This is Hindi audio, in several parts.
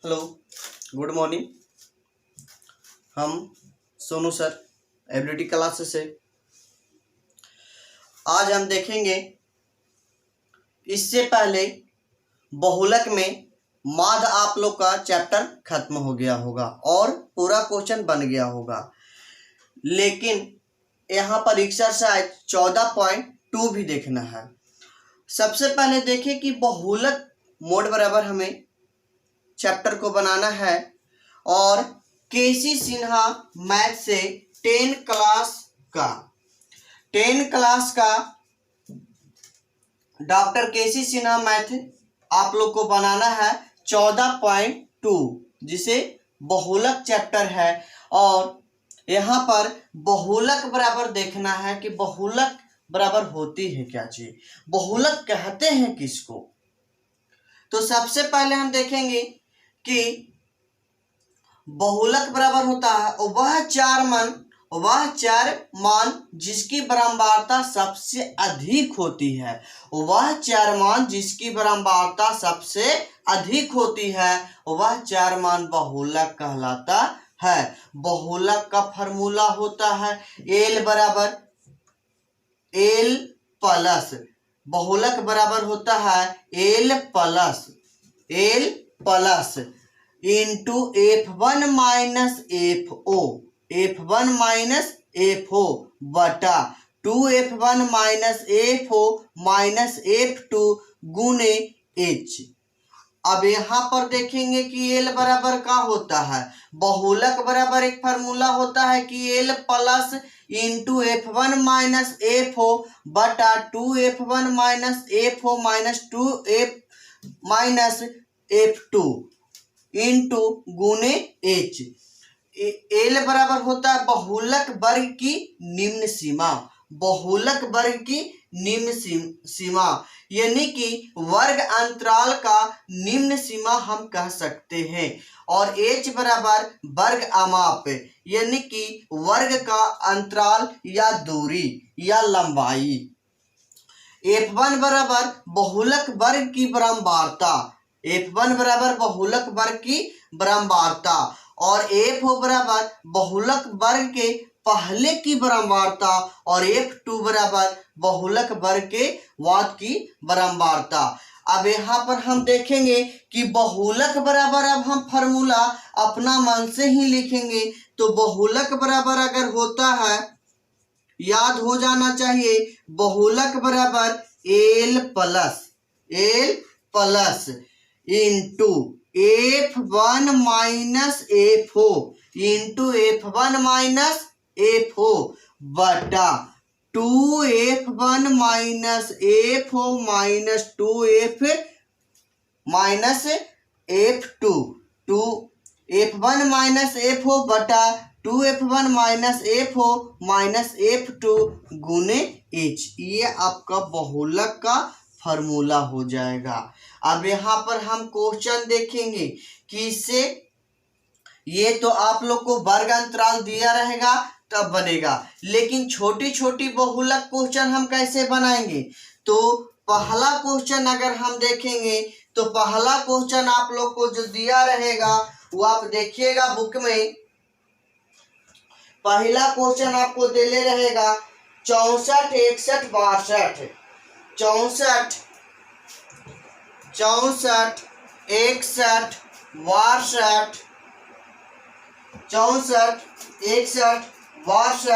Hello, good morning. हम सोनू सर एबिलिटी क्लासेस से आज हम देखेंगे। इससे पहले बहुलक में माध्य आप लोग का चैप्टर खत्म हो गया होगा और पूरा क्वेश्चन बन गया होगा, लेकिन यहाँ पर एक्सरसाइज 14.2 भी देखना है। सबसे पहले देखें कि बहुलक मोड बराबर हमें चैप्टर को बनाना है और केसी सिन्हा मैथ से 10 क्लास का डॉक्टर केसी सिन्हा मैथ आप लोग को बनाना है 14.2, जिसे बहुलक चैप्टर है। और यहाँ पर बहुलक बराबर देखना है कि बहुलक बराबर होती है क्या चीज, बहुलक कहते हैं किसको। तो सबसे पहले हम देखेंगे कि बहुलक बराबर होता है वह चार मान जिसकी बारंबारता सबसे अधिक होती है। वह चार मान जिसकी बारंबारता सबसे अधिक होती है, वह चार मान बहुलक कहलाता है। बहुलक का फॉर्मूला होता है एल बराबर एल प्लस, बहुलक बराबर होता है L plus into F1 minus F1 minus FO बटा 2F1 minus FO minus F2 गुने H। अब यहाँ पर देखेंगे कि एल बराबर का होता है, बहुलक बराबर एक फार्मूला होता है कि L plus into F1 minus FO बटा 2F1 minus FO minus 2F minus F2 into गुने H। एल बराबर होता है बहुलक वर्ग की निम्न सीमा, बहुलक वर्ग की निम्न सीमा यानी कि वर्ग अंतराल का निम्न सीमा हम कह सकते हैं। और H बराबर वर्ग अमाप यानी कि वर्ग का अंतराल या दूरी या लंबाई। F1 बराबर बहुलक वर्ग की बारंबारता, F1 बराबर बहुलक वर्ग की बारंबारता और FO बराबर बहुलक वर्ग के पहले की बारंबारता और F2 बराबर बहुलक वर्ग के बाद की बारंबारता। अब यहाँ पर हम देखेंगे कि बहुलक बराबर अब हम फॉर्मूला अपना मन से ही लिखेंगे। तो बहुलक बराबर अगर होता है, याद हो जाना चाहिए, बहुलक बराबर L plus into F1 minus FO into F1 minus FO बटा 2F1 minus FO minus 2F minus F2 2F1 minus FO बटा 2F1 minus FO minus F2 गुने H। ये आपका बहुलक का फॉर्मूला हो जाएगा। अब यहाँ पर हम क्वेश्चन देखेंगे कि इससे ये तो आप लोग को वर्ग अंतराल दिया रहेगा तब बनेगा, लेकिन छोटी छोटी बहुलक क्वेश्चन हम कैसे बनाएंगे। तो पहला क्वेश्चन अगर हम देखेंगे तो पहला क्वेश्चन आप लोग को जो दिया रहेगा वो आप देखिएगा बुक में। पहला क्वेश्चन आपको दे रहेगा 64 61 62 64 61 62 64 61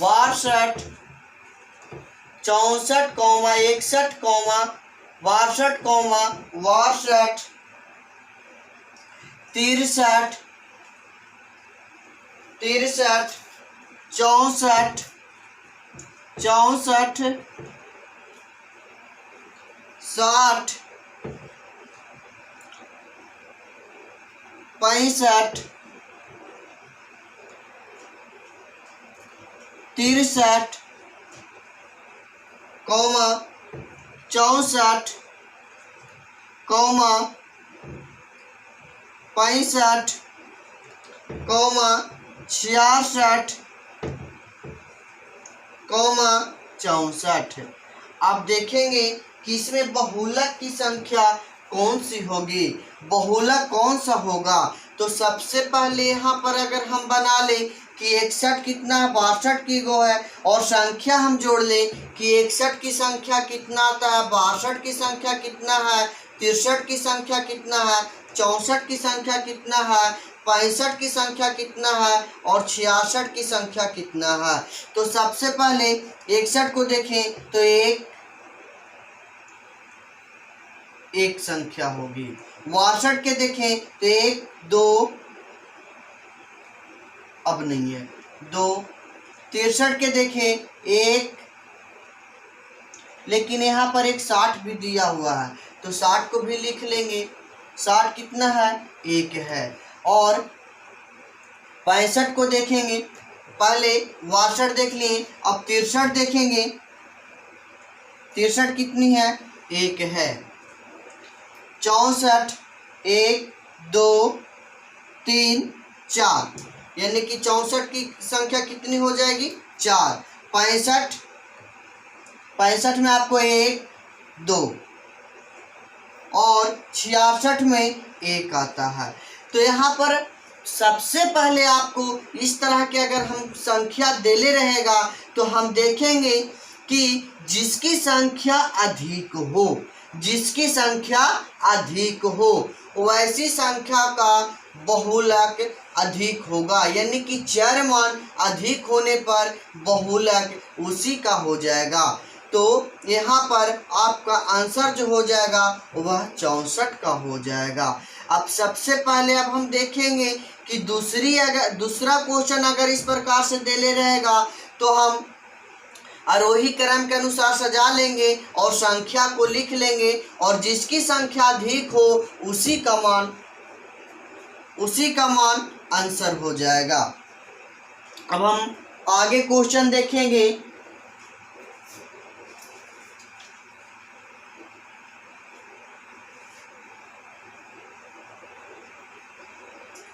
62 62 64 61 62 62 63 63 64 64 60 65 63 64 65 66 64। आप देखेंगे कि इसमें बहुलक की संख्या कौन सी होगी, बहुलक कौन सा होगा। तो सबसे पहले यहाँ पर अगर हम बना लें कि 61 कितना है, 62 की गो है, और संख्या हम जोड़ लें कि 61 की संख्या कितना आता है, 62 की संख्या कितना है, 63 की संख्या कितना है, 64 की संख्या कितना है, 65 की संख्या कितना है, और 66 की संख्या कितना है। तो सबसे पहले 61 को देखें तो एक संख्या होगी। 62 के देखें तो 1 2 अब नहीं है 2। 63 के देखें 1, लेकिन यहाँ पर एक 60 भी दिया हुआ है तो 60 को भी लिख लेंगे। 60 कितना है, 1 है। और 65 को देखेंगे, पहले 62 देख लिए, अब 63 देखेंगे। 63 कितनी है, 1 है। 64 1 2 3 4, यानी कि 64 की संख्या कितनी हो जाएगी, 4। 65 में आपको 1 2 और 66 में 1 आता है। तो यहाँ पर सबसे पहले आपको इस तरह के अगर हम संख्या देले रहेगा तो हम देखेंगे कि जिसकी संख्या अधिक हो, जिसकी संख्या अधिक हो वैसी संख्या का बहुलक अधिक होगा, यानी कि चर मान अधिक होने पर बहुलक उसी का हो जाएगा। तो यहाँ पर आपका आंसर जो हो जाएगा वह 64 का हो जाएगा। अब सबसे पहले अब हम देखेंगे कि दूसरा क्वेश्चन अगर इस प्रकार से देले रहेगा तो हम आरोही क्रम के अनुसार सजा लेंगे और संख्या को लिख लेंगे, और जिसकी संख्या अधिक हो उसी का मान आंसर हो जाएगा। अब हम आगे क्वेश्चन देखेंगे।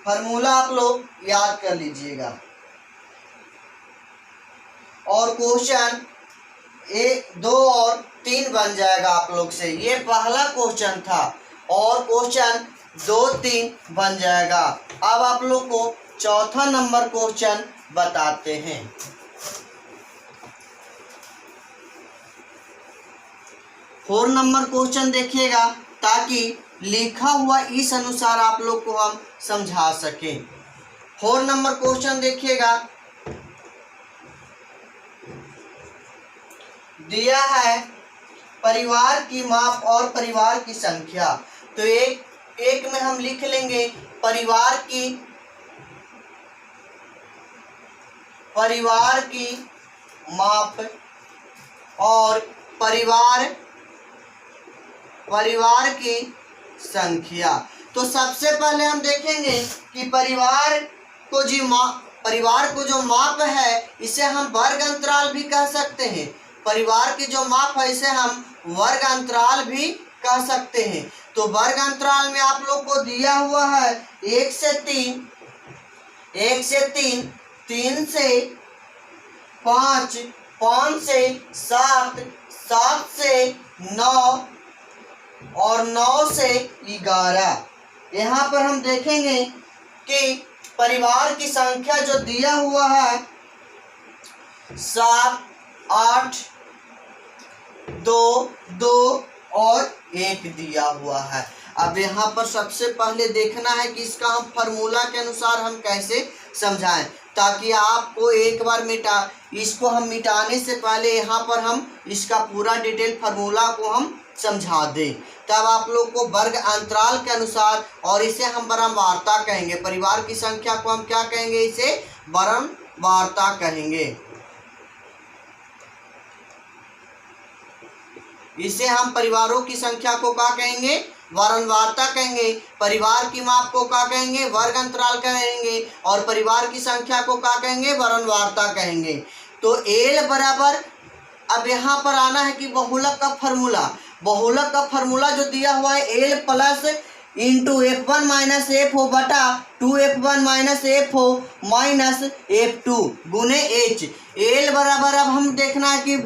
फार्मूला आप लोग याद कर लीजिएगा। और क्वेश्चन 1 2 और 3 बन जाएगा आप लोग से। ये पहला क्वेश्चन था और क्वेश्चन 2 3 बन जाएगा। अब आप लोग को चौथा नंबर क्वेश्चन बताते हैं। 4 नंबर क्वेश्चन देखिएगा ताकि लिखा हुआ इस अनुसार आप लोग को हम समझा सकें। 4 नंबर क्वेश्चन देखिएगा, दिया है परिवार की माप और परिवार की संख्या। तो एक में हम लिख लेंगे परिवार की माप और परिवार की संख्या। तो सबसे पहले हम देखेंगे कि परिवार को जो माप है इसे हम वर्ग अंतराल भी कह सकते हैं। परिवार की जो माप है इसे हम वर्ग अंतराल भी कह सकते हैं। तो वर्ग अंतराल में आप लोग को दिया हुआ है 1 से 3, 1 से 3, 3 से 5, 5 से 7, 7 से 9 और 9 से 11। यहाँ पर हम देखेंगे कि परिवार की संख्या जो दिया हुआ है 7 8 2 2 और 1 दिया हुआ है। अब यहाँ पर सबसे पहले देखना है कि इसका हम फार्मूला के अनुसार हम कैसे समझाएं, ताकि आपको एक बार इसको हम मिटाने से पहले यहाँ पर हम इसका पूरा डिटेल फार्मूला को हम समझा दें। तब आप लोग को वर्ग अंतराल के अनुसार, और इसे हम बरनवारता कहेंगे। परिवार की संख्या को हम क्या कहेंगे, इसे बरनवारता कहेंगे। इसे हम परिवारों की संख्या को क्या कहेंगे, बरनवारता कहेंगे। परिवार की माप को क्या कहेंगे, वर्ग अंतराल कहेंगे, और परिवार की संख्या को क्या कहेंगे, बरनवारता कहेंगे। तो एल बराबर, अब यहाँ पर आना है कि बहुलक का फार्मूला जो दिया हुआ है L plus into F1 minus F हो बटा 2F1 माइनस एफ हो माइनस F2 गुने H। एल बराबर अब हम देखना है कि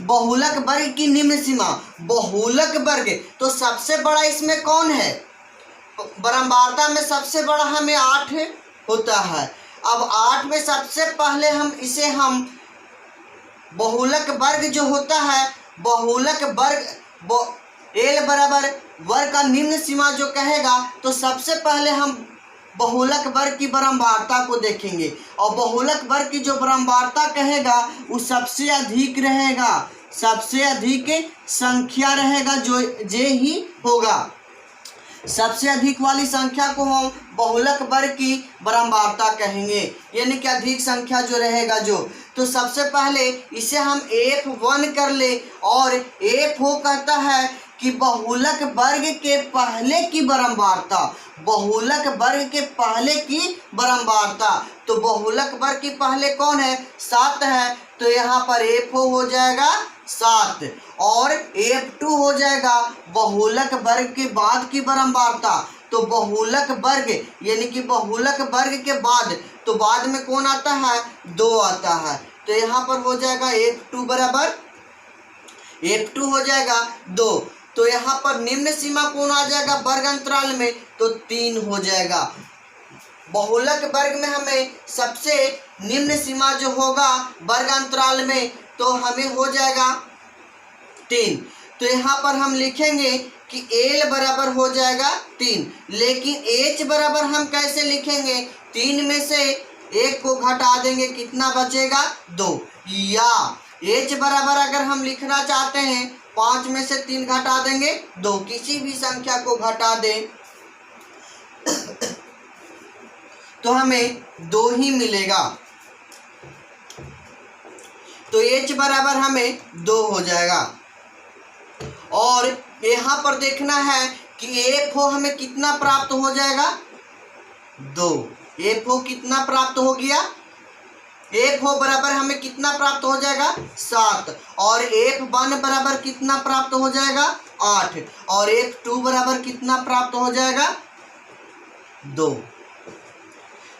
बहुलक वर्ग की निम्न सीमा। बहुलक वर्ग तो सबसे बड़ा इसमें कौन है? बारंबारता में सबसे बड़ा हमें 8 होता है। अब 8 में सबसे पहले हम बहुलक वर्ग जो होता है, बहुलक वर्ग एल बराबर वर्ग का निम्न सीमा जो कहेगा, तो सबसे पहले हम बहुलक वर्ग की बारंबारता को देखेंगे और बहुलक वर्ग की जो बारंबारता कहेगा वो सबसे अधिक रहेगा, सबसे अधिक संख्या रहेगा जो जे ही होगा। सबसे अधिक वाली संख्या को हम बहुलक वर्ग की बारंबारता कहेंगे, यानी कि अधिक संख्या जो रहेगा जो। तो सबसे पहले इसे हम F1 कर ले और F हो कहता है कि बहुलक वर्ग के पहले की बारंबारता, बहुलक वर्ग के पहले की बारंबारता। तो बहुलक वर्ग की पहले कौन है? 7 है, तो यहाँ पर F हो जाएगा 7 और F2 हो जाएगा बहुलक वर्ग के बाद की बारंबारता। तो बहुलक वर्ग यानी कि बहुलक वर्ग के बाद, तो बाद में कौन आता है? 2 आता है, तो यहाँ पर हो जाएगा F2 बराबर F2 हो जाएगा 2। तो यहाँ पर निम्न सीमा कौन आ जाएगा वर्ग अंतराल में? तो 3 हो जाएगा। बहुलक वर्ग में हमें सबसे निम्न सीमा जो होगा वर्ग अंतराल में, तो हमें हो जाएगा 3। तो यहाँ पर हम लिखेंगे कि L बराबर हो जाएगा 3, लेकिन H बराबर हम कैसे लिखेंगे? 3 में से 1 को घटा देंगे, कितना बचेगा? 2। या H बराबर अगर हम लिखना चाहते हैं 5 में से 3 घटा देंगे 2, किसी भी संख्या को घटा दें तो हमें 2 ही मिलेगा। तो H बराबर हमें 2 हो जाएगा। और यहाँ पर देखना है कि F हो हमें कितना प्राप्त हो जाएगा? 2। F हो कितना प्राप्त हो गया? F हो बराबर हमें कितना प्राप्त हो जाएगा? 7। और F1 बराबर कितना प्राप्त हो जाएगा? 8। और F2 बराबर कितना प्राप्त हो जाएगा? 2।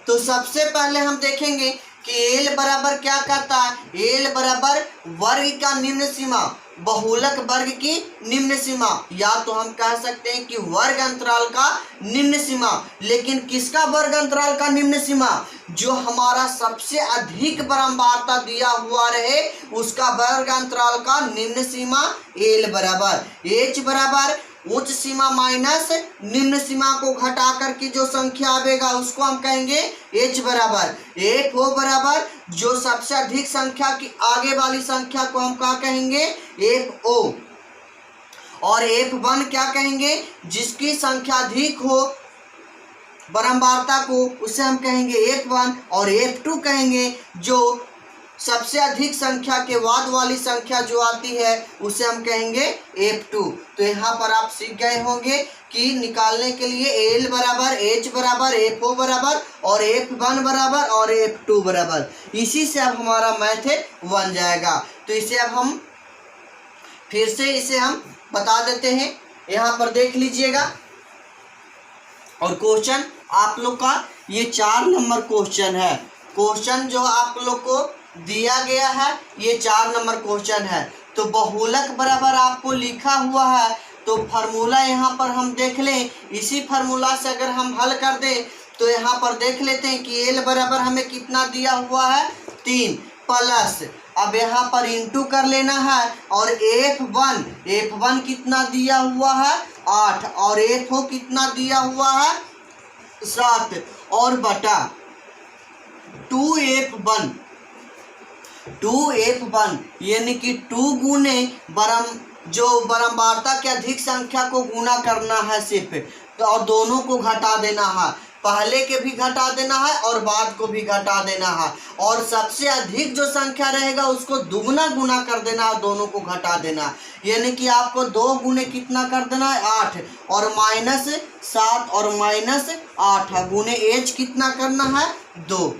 तो सबसे पहले हम देखेंगे कि L बराबर क्या करता है? L बराबर वर्ग का निम्न सीमा, बहुलक वर्ग की निम्न सीमा, या तो हम कह सकते हैं कि वर्ग अंतराल का निम्न सीमा। लेकिन किसका वर्ग अंतराल का निम्न सीमा? जो हमारा सबसे अधिक बारंबारता दिया हुआ रहे उसका वर्ग अंतराल का निम्न सीमा L बराबर। H बराबर उच्च सीमा माइनस निम्न सीमा को घटा करके जो संख्या आवेगा उसको हम कहेंगे H बराबर। F हो बराबर जो सबसे अधिक संख्या की आगे वाली संख्या को हम क्या कहेंगे? FO। और F1 क्या कहेंगे? जिसकी संख्या अधिक हो बारंबारता को, उसे हम कहेंगे F1। और F2 कहेंगे जो सबसे अधिक संख्या के बाद वाली संख्या जो आती है उसे हम कहेंगे F2। तो यहाँ पर आप सीख गए होंगे कि निकालने के लिए L बराबर, H बराबर, FO बराबर और F1 बराबर और F2 बराबर। इसी से अब हमारा मैथ बन जाएगा। तो इसे अब हम फिर से इसे हम बता देते हैं, यहाँ पर देख लीजिएगा। और क्वेश्चन आप लोग का ये 4 नंबर क्वेश्चन है। क्वेश्चन जो आप लोग को दिया गया है ये 4 नंबर क्वेश्चन है। तो बहुलक बराबर आपको लिखा हुआ है, तो फार्मूला यहाँ पर हम देख लें। इसी फार्मूला से अगर हम हल कर दें तो यहाँ पर देख लेते हैं कि L बराबर हमें कितना दिया हुआ है? 3 प्लस, अब यहाँ पर इंटू कर लेना है। और F1 कितना दिया हुआ है? 8। और FO कितना दिया हुआ है? 7। और बटा 2F1 यानी कि 2 गुने जो बारंबारता के अधिक संख्या को गुना करना है सिर्फ, तो और दोनों को घटा देना है, पहले के भी घटा देना है और बाद को भी घटा देना है। और सबसे अधिक जो संख्या रहेगा उसको दुगना गुना कर देना है, दोनों को घटा देना। यानी कि आपको 2 गुने कितना कर देना है? 8। और माइनस 7 और माइनस 8 गुने H कितना करना है? 2।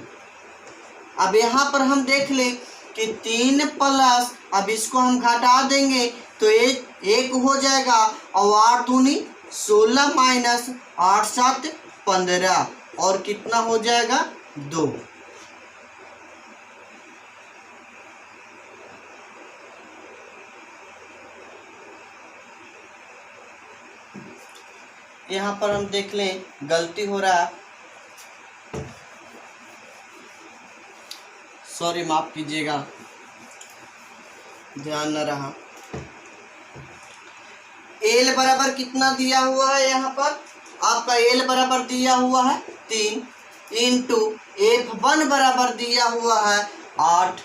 अब यहाँ पर हम देख लें कि 3 प्लस, अब इसको हम घटा देंगे तो 1 हो जाएगा और 8 दूनी 16 माइनस 8 7 15 और कितना हो जाएगा 2। यहाँ पर हम देख लें गलती हो रहा है, सॉरी माफ कीजिएगा, ध्यान न रहा। एल बराबर कितना दिया हुआ है, यहाँ पर आपका एल बराबर दिया हुआ है 3 इंटू F1 बराबर दिया हुआ है 8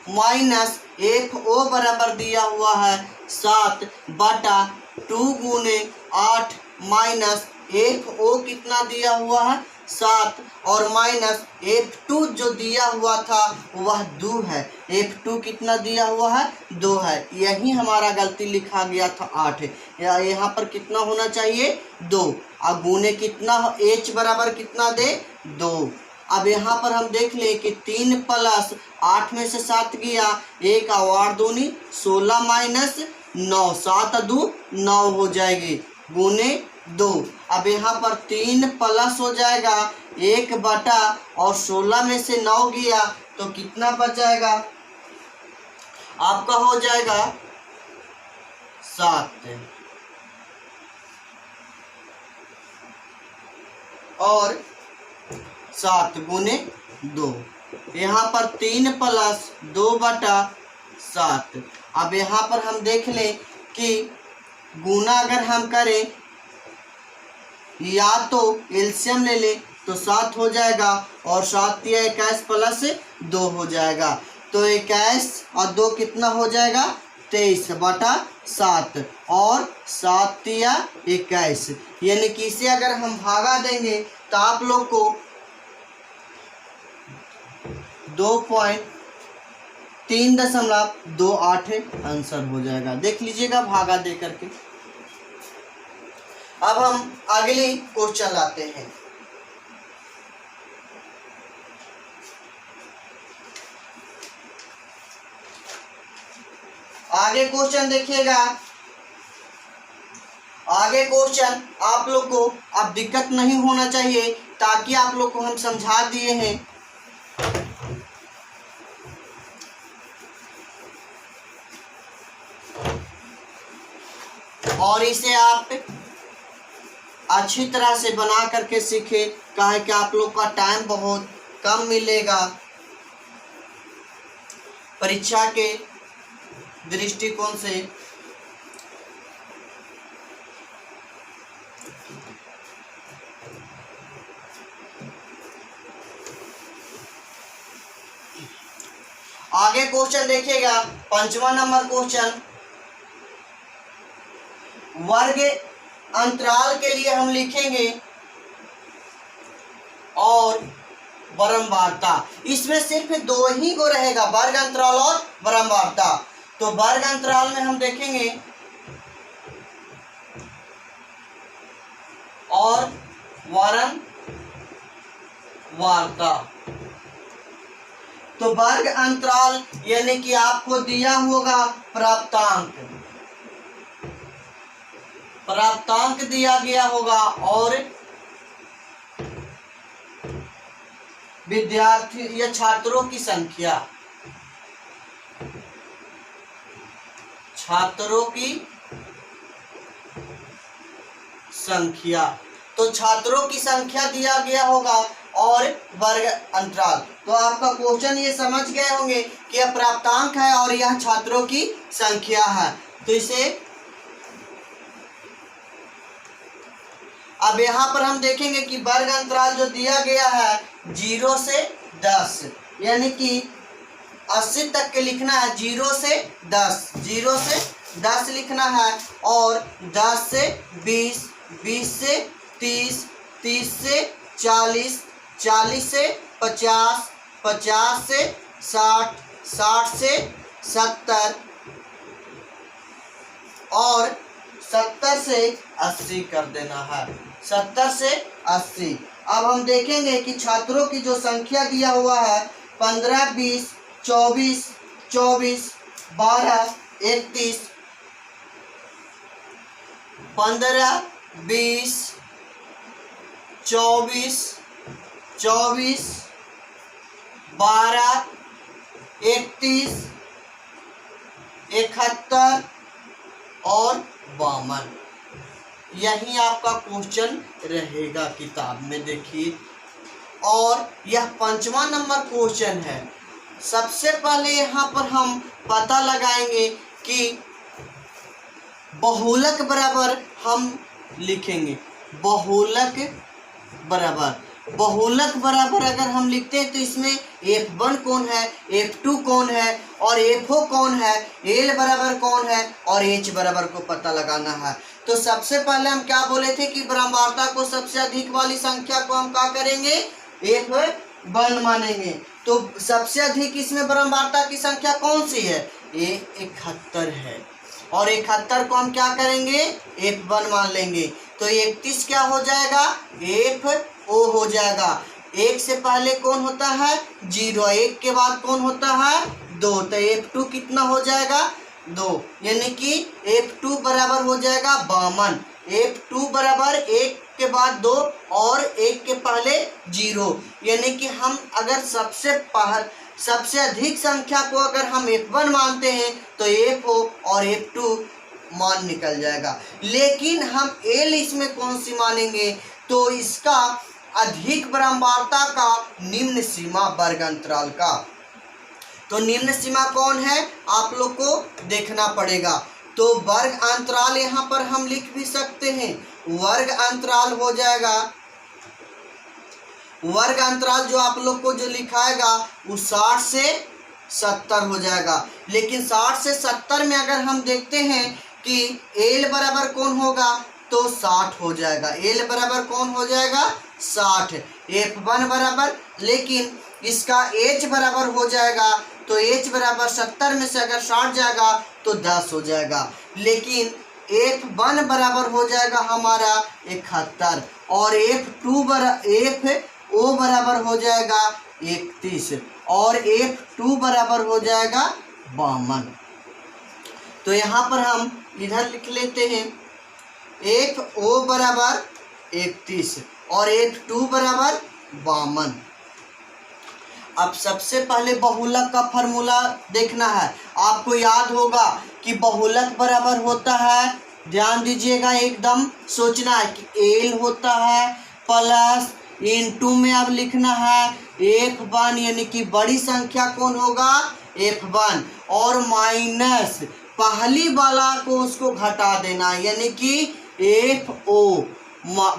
माइनस FO बराबर दिया हुआ है 7 बटा 2 गुने 8 माइनस FO कितना दिया हुआ है 7 और माइनस F2 जो दिया हुआ था वह 2 है। F2 कितना दिया हुआ है 2 है। यही हमारा गलती लिखा गया था 8 है, यहाँ पर कितना होना चाहिए 2। अब गुने कितना, H बराबर कितना दे 2। अब यहाँ पर हम देख लें कि 3 प्लस 8 में से 7 गया, 1 और 2 16 माइनस 9 7 2 9 हो जाएगी गुने 2। अब यहाँ पर 3 प्लस हो जाएगा 1 बटा और 16 में से 9 गया तो कितना बच जाएगा आपका, हो जाएगा 7 और 7 गुने 2। यहाँ पर 3 प्लस 2 बटा 7। अब यहाँ पर हम देख लें कि गुना अगर हम करें या तो एलसीएम ले लें तो 7 हो जाएगा और 7 या 21 प्लस 2 हो जाएगा, तो 21 और 2 कितना हो जाएगा 23 बटा 7 और 7 या 21, यानी कि इसे अगर हम भागा देंगे तो आप लोग को 3.28 आंसर हो जाएगा। देख लीजिएगा भागा दे करके। अब हम अगली क्वेश्चन लाते हैं। आगे क्वेश्चन देखिएगा। आगे क्वेश्चन आप लोग को अब दिक्कत नहीं होना चाहिए, ताकि आप लोग को हम समझा दिए हैं। और इसे आप अच्छी तरह से बना करके सीखे, कहे कि आप लोग का टाइम बहुत कम मिलेगा परीक्षा के दृष्टिकोण से। आगे क्वेश्चन देखिएगा, 5वां नंबर क्वेश्चन। वर्ग अंतराल के लिए हम लिखेंगे और बारंबारता। इसमें सिर्फ 2 ही को रहेगा, वर्ग अंतराल और बारंबारता। तो वर्ग अंतराल में हम देखेंगे और बारंबारता। तो वर्ग अंतराल यानी कि आपको दिया होगा प्राप्तांक दिया गया होगा और विद्यार्थी या छात्रों की संख्या, तो छात्रों की संख्या दिया गया होगा और वर्ग अंतराल। तो आपका क्वेश्चन ये समझ गए होंगे कि यह प्राप्तांक है और यह छात्रों की संख्या है। तो इसे अब यहाँ पर हम देखेंगे कि वर्ग अंतराल जो दिया गया है 0 से 10, यानी कि 80 तक के लिखना है। 0 से 10 लिखना है और 10 से 20, 20 से 30, 30 से 40, 40 से 50, 50 से 60, 60 से 70 और 70 से 80 कर देना है। 70 से 80। अब हम देखेंगे कि छात्रों की जो संख्या दिया हुआ है 15, 20, 24, 24, 12, 31, 15, 20, 24, 24, 12, 31, 71 और 52। यही आपका क्वेश्चन रहेगा किताब में, देखिए। और यह 5वां नंबर क्वेश्चन है। सबसे पहले यहाँ पर हम पता लगाएंगे कि बहुलक बराबर हम लिखेंगे। बहुलक बराबर अगर हम लिखते हैं तो इसमें F1 कौन है, F2 कौन है और FO कौन है, L बराबर कौन है और H बराबर को पता लगाना है। तो सबसे पहले हम क्या बोले थे कि बराबरता को सबसे अधिक वाली संख्या को हम क्या करेंगे, F1 मानेंगे। तो सबसे अधिक इसमें बराबरता की संख्या कौन सी है, ये 71 है। और 71 को हम क्या करेंगे, F1 मान लेंगे। तो 31 क्या हो जाएगा, FO हो जाएगा। 1 से पहले कौन होता है, 0। 1 के बाद कौन होता है, 2। तो F2 कितना हो जाएगा, 2। यानी कि F2 बराबर हो जाएगा 52। F2 बराबर 1 के बाद 2 और 1 के पहले 0। यानी कि हम अगर सबसे अधिक संख्या को अगर हम F1 मानते हैं तो FO और F2 मान निकल जाएगा। लेकिन हम L इसमें कौन सी मानेंगे, तो इसका अधिक बराबरता का निम्न सीमा वर्ग अंतराल का। तो निम्न सीमा कौन है आप लोग को देखना पड़ेगा। तो वर्ग अंतराल यहाँ पर हम लिख भी सकते हैं। वर्ग अंतराल हो जाएगा, वर्ग अंतराल जो आप लोग को जो लिखाएगा वो 60 से 70 हो जाएगा। लेकिन 60 से 70 में अगर हम देखते हैं कि L बराबर कौन होगा, तो 60 हो जाएगा। L बराबर कौन हो जाएगा, 60। F1 बराबर, लेकिन इसका H बराबर हो जाएगा। तो H बराबर 70 में से अगर 60 जाएगा तो 10 हो जाएगा। लेकिन F1 बराबर हो जाएगा हमारा 71 और FO बराबर हो जाएगा 31 और F2 बराबर हो जाएगा 52। तो यहाँ पर हम इधर लिख लेते हैं FO बराबर 31 और F2 बराबर 52। अब सबसे पहले बहुलक का फॉर्मूला देखना है। आपको याद होगा कि बहुलक बराबर होता है, ध्यान दीजिएगा, एकदम सोचना है कि L होता है प्लस इनटू में अब लिखना है F1, यानी कि बड़ी संख्या कौन होगा, F1, और माइनस पहली वाला को उसको घटा देना, यानी कि FO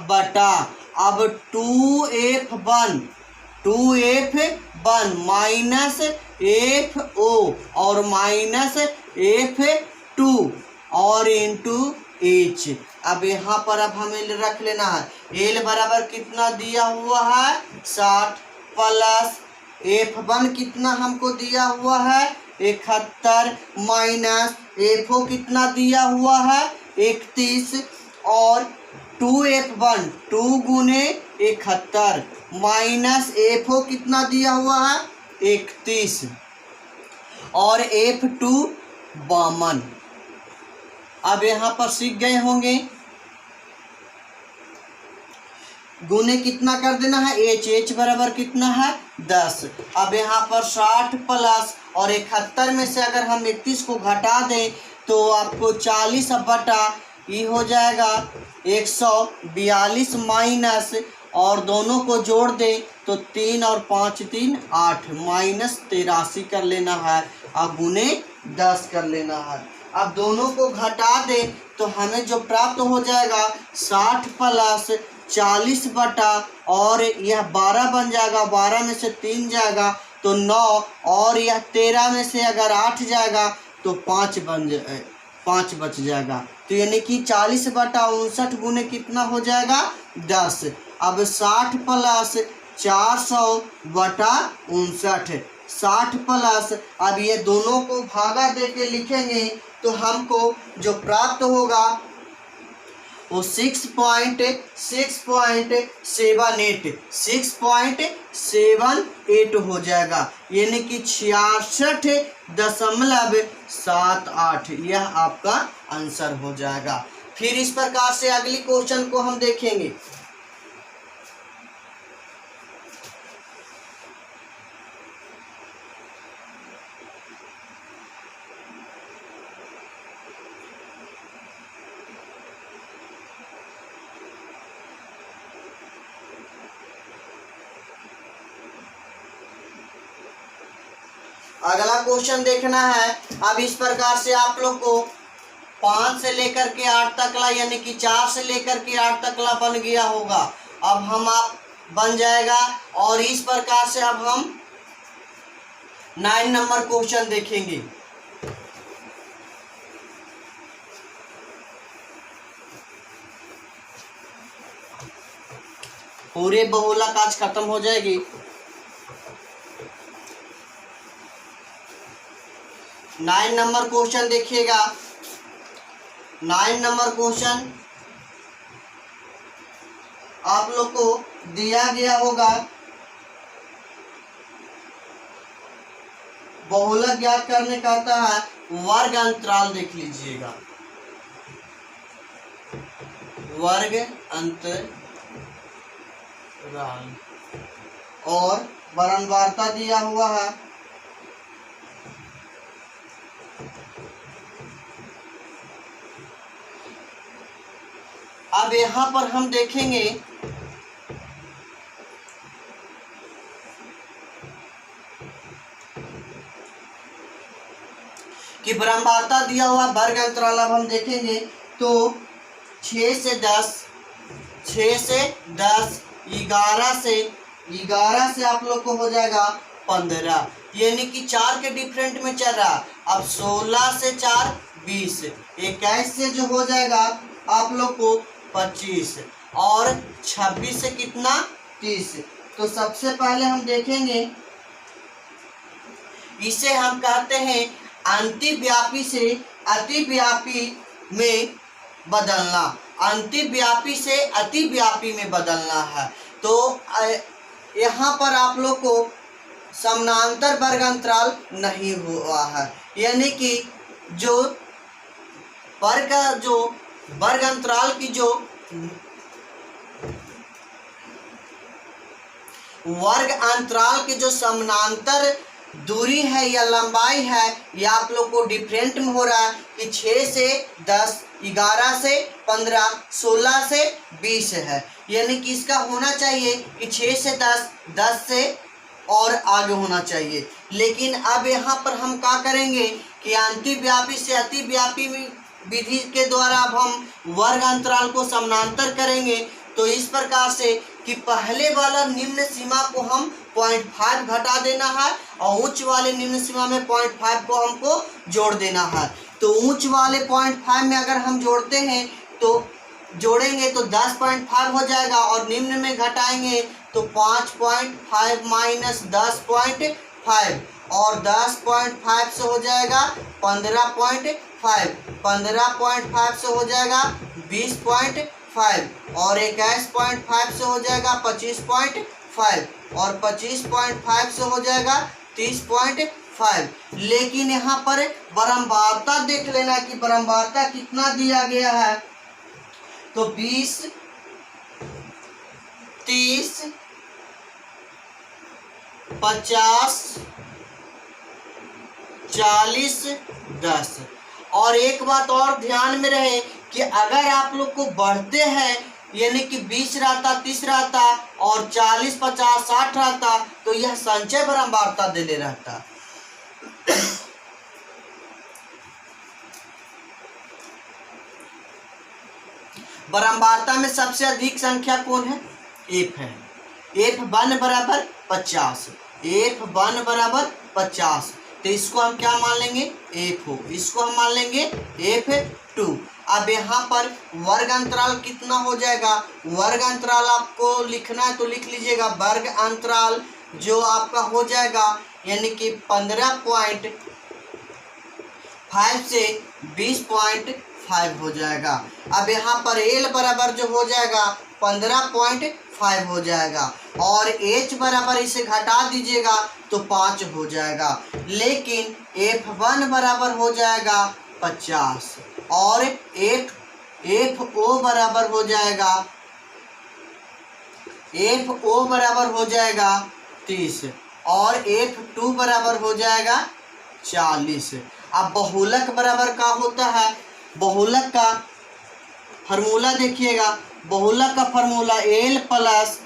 बटा अब 2F1 माइनस FO और माइनस F2 और इंटू H। अब यहाँ पर अब हमें रख लेना है L बराबर कितना दिया हुआ है, 60 प्लस F1 कितना हमको दिया हुआ है, 71 माइनस FO कितना दिया हुआ है, 31 और 2F1 2 गुने 71 माइनस FO कितना दिया हुआ है, 31 और F2 52। अब यहाँ पर सीख गए होंगे, गुने कितना कर देना है, H बराबर कितना है, 10। अब यहाँ पर 60 प्लस और 71 में से अगर हम 31 को घटा दें तो आपको 40 बटा ये हो जाएगा 142 माइनस और दोनों को जोड़ दें तो 3 और 5 3 8 माइनस 83 कर लेना है और गुने 10 कर लेना है। अब दोनों को घटा दें तो हमें जो प्राप्त हो जाएगा 60 प्लस 40 बटा और यह 12 बन जाएगा, 12 में से 3 जाएगा तो 9 और यह 13 में से अगर 8 जाएगा तो 5 बच जाएगा। तो यानी कि 40 बटा 59 गुने कितना हो जाएगा, 10। अब 60 प्लस 400 बटा 59, 60 प्लस अब ये दोनों को भागा दे के लिखेंगे तो हमको जो प्राप्त होगा वो 6.78 हो जाएगा, यानी कि 66.78 यह आपका आंसर हो जाएगा। फिर इस प्रकार से अगली क्वेश्चन को हम देखेंगे। अगला क्वेश्चन देखना है। अब इस प्रकार से आप लोग को 5 से लेकर के 8 तकला यानी कि 4 से लेकर के 8 तकला बन गया होगा। अब हम आप बन जाएगा और इस प्रकार से अब हम 9 नंबर क्वेश्चन देखेंगे। पूरे बहुलक आज खत्म हो जाएगी। 9 नंबर क्वेश्चन देखिएगा। 9 नंबर क्वेश्चन आप लोग को दिया गया होगा। बहुलक ज्ञात करने का आता है वर्ग अंतराल देख लीजिएगा। वर्ग अंतराल और बारंबारता दिया हुआ है। अब यहाँ पर हम देखेंगे कि बारंबारता दिया हुआ वर्ग अंतराल। अब हम देखेंगे तो 6 से 10, 6 से 10, 11 से आप लोग को हो जाएगा 15, यानी कि 4 के डिफरेंट में चल रहा। अब 16 से 4 20, 21 से जो हो जाएगा आप लोग को 25 और 26 से कितना 30। तो सबसे पहले हम देखेंगे, इसे हम कहते हैं अंतिव्यापी से अतिव्यापी में बदलना। अंतिव्यापी से अतिव्यापी में बदलना है। तो यहाँ पर आप लोग को समानांतर वर्ग अंतराल नहीं हुआ है, यानी कि जो वर्ग अंतराल की जो वर्ग अंतराल के जो समानांतर दूरी है या लंबाई है, ये आप लोग को डिफरेंट में हो रहा है कि 6 से 10, 11 से 15, 16 से 20 है। यानी कि इसका होना चाहिए कि 6 से 10, 10 से और आगे होना चाहिए। लेकिन अब यहाँ पर हम क्या करेंगे कि अंतिव्यापी से अतिव्यापी विधि के द्वारा अब हम वर्ग अंतराल को समानांतर करेंगे। तो इस प्रकार से कि पहले वाला निम्न सीमा को हम 0.5 घटा देना है और उच्च वाले निम्न सीमा में 0.5 को हमको जोड़ देना है। तो उच्च वाले 0.5 में अगर हम जोड़ते हैं तो जोड़ेंगे तो 10.5 हो जाएगा और निम्न में घटाएंगे तो 5.5 माइनस 10.5 और 10.5 से हो जाएगा 15.5, 15.5 से हो जाएगा 20.5 और 21.5 से हो जाएगा 25.5 और 25.5 से हो जाएगा 30.5। लेकिन यहाँ पर बारंबारता देख लेना कि बारंबारता कितना दिया गया है। तो 20, 30, 50, 40, 10। और एक बात और ध्यान में रहे कि अगर आप लोग को बढ़ते हैं यानी कि 20 रहता, 30 रहता और 40, 50, 60 रहता तो यह संचय बारंबारता देने रहता। बारंबारता में सबसे अधिक संख्या कौन है? f है। f1 बराबर 50, f1 बराबर 50। तो इसको हम क्या मान लेंगे? f हो। इसको हम मान लेंगे f2। अब यहाँ पर वर्ग अंतराल कितना हो जाएगा? वर्ग अंतराल आपको लिखना है तो लिख लीजिएगा। वर्ग अंतराल जो आपका हो जाएगा यानी कि 15.5 से 20.5 हो जाएगा। अब यहाँ पर l बराबर जो हो जाएगा 15.5 हो जाएगा और h बराबर इसे घटा दीजिएगा तो 5 हो जाएगा। लेकिन f1 बराबर हो जाएगा 50 और f2 एफ ओ बराबर हो जाएगा, एफ ओ बराबर हो जाएगा 30 और एफ टू बराबर हो जाएगा 40। अब बहुलक बराबर क्या होता है, बहुलक का फार्मूला देखिएगा, बहुलक का formula L plus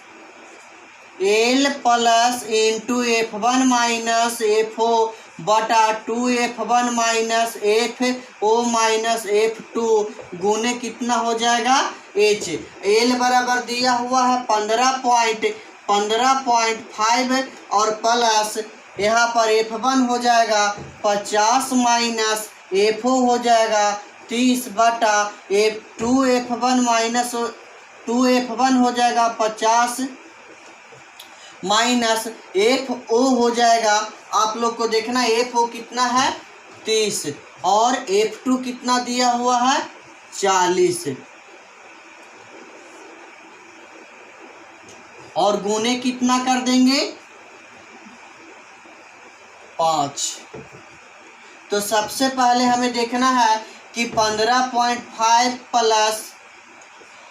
into F one minus F O बटा 2f1 minus F O minus F two गुने कितना हो जाएगा एच। एल बराबर दिया हुआ है 15.5 और प्लस यहाँ पर f1 हो जाएगा 50 माइनस एफ ओ हो जाएगा 30 बटा f1 माइनस 2f1 हो जाएगा 50 माइनस एफ ओ हो जाएगा, आप लोग को देखना एफ ओ कितना है 30 और एफ टू कितना दिया हुआ है 40 और गुने कितना कर देंगे 5। तो सबसे पहले हमें देखना है कि 15.5 प्लस,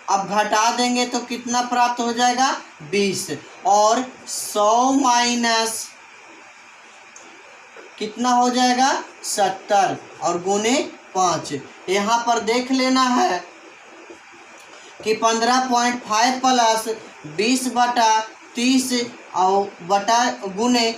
अब घटा देंगे तो कितना प्राप्त हो जाएगा 20 और 100 माइनस कितना हो जाएगा 70 और गुने 5। यहाँ पर देख लेना है कि 15.5 प्लस 20 बटा 30 और बटा गुने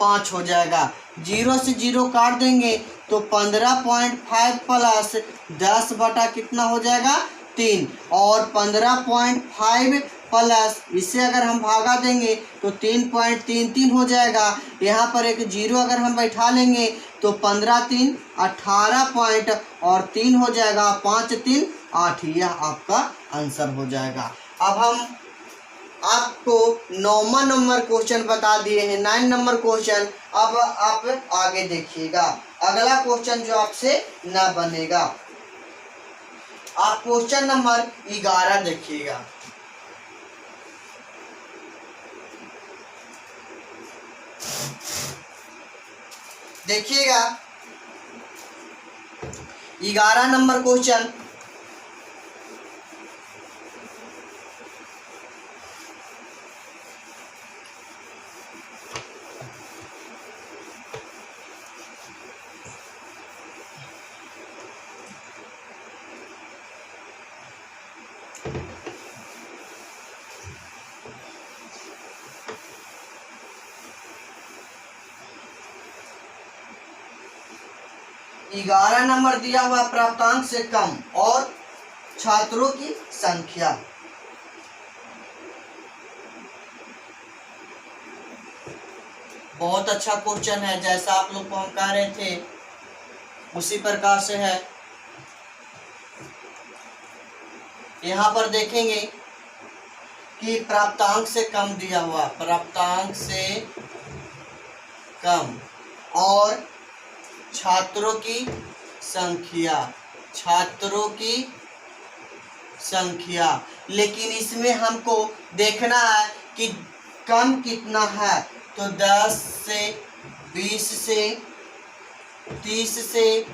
5 हो जाएगा, 0 से 0 काट देंगे तो 15.5 प्लस 10 बटा कितना हो जाएगा 3 और 15.5 प्लस इससे अगर हम भागा देंगे तो 3.33 हो जाएगा। यहाँ पर एक 0 अगर हम बैठा लेंगे तो 15 3 18 पॉइंट और 3 हो जाएगा 5 3 8, यह आपका आंसर हो जाएगा। अब हम आपको 9वां नंबर क्वेश्चन बता दिए हैं, 9 नंबर क्वेश्चन। अब आप आगे देखिएगा, अगला क्वेश्चन जो आपसे ना बनेगा, आप क्वेश्चन नंबर 11 देखिएगा। देखिएगा 11 नंबर क्वेश्चन, ग्यारह नंबर दिया हुआ प्राप्तांक से कम और छात्रों की संख्या। बहुत अच्छा क्वेश्चन है, जैसा आप लोग को हम कह रहे थे उसी प्रकार से है। यहाँ पर देखेंगे कि प्राप्तांक से कम दिया हुआ, प्राप्तांक से कम और छात्रों की संख्या, छात्रों की संख्या, लेकिन इसमें हमको देखना है कि कम कितना है, तो 10 से 20 से 30 से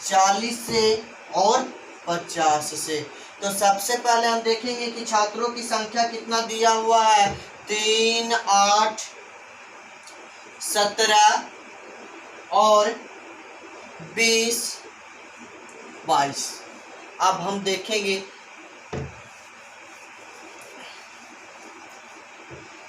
40 से और 50 से। तो सबसे पहले हम देखेंगे कि छात्रों की संख्या कितना दिया हुआ है, 3 8 17 और 20 22। अब हम देखेंगे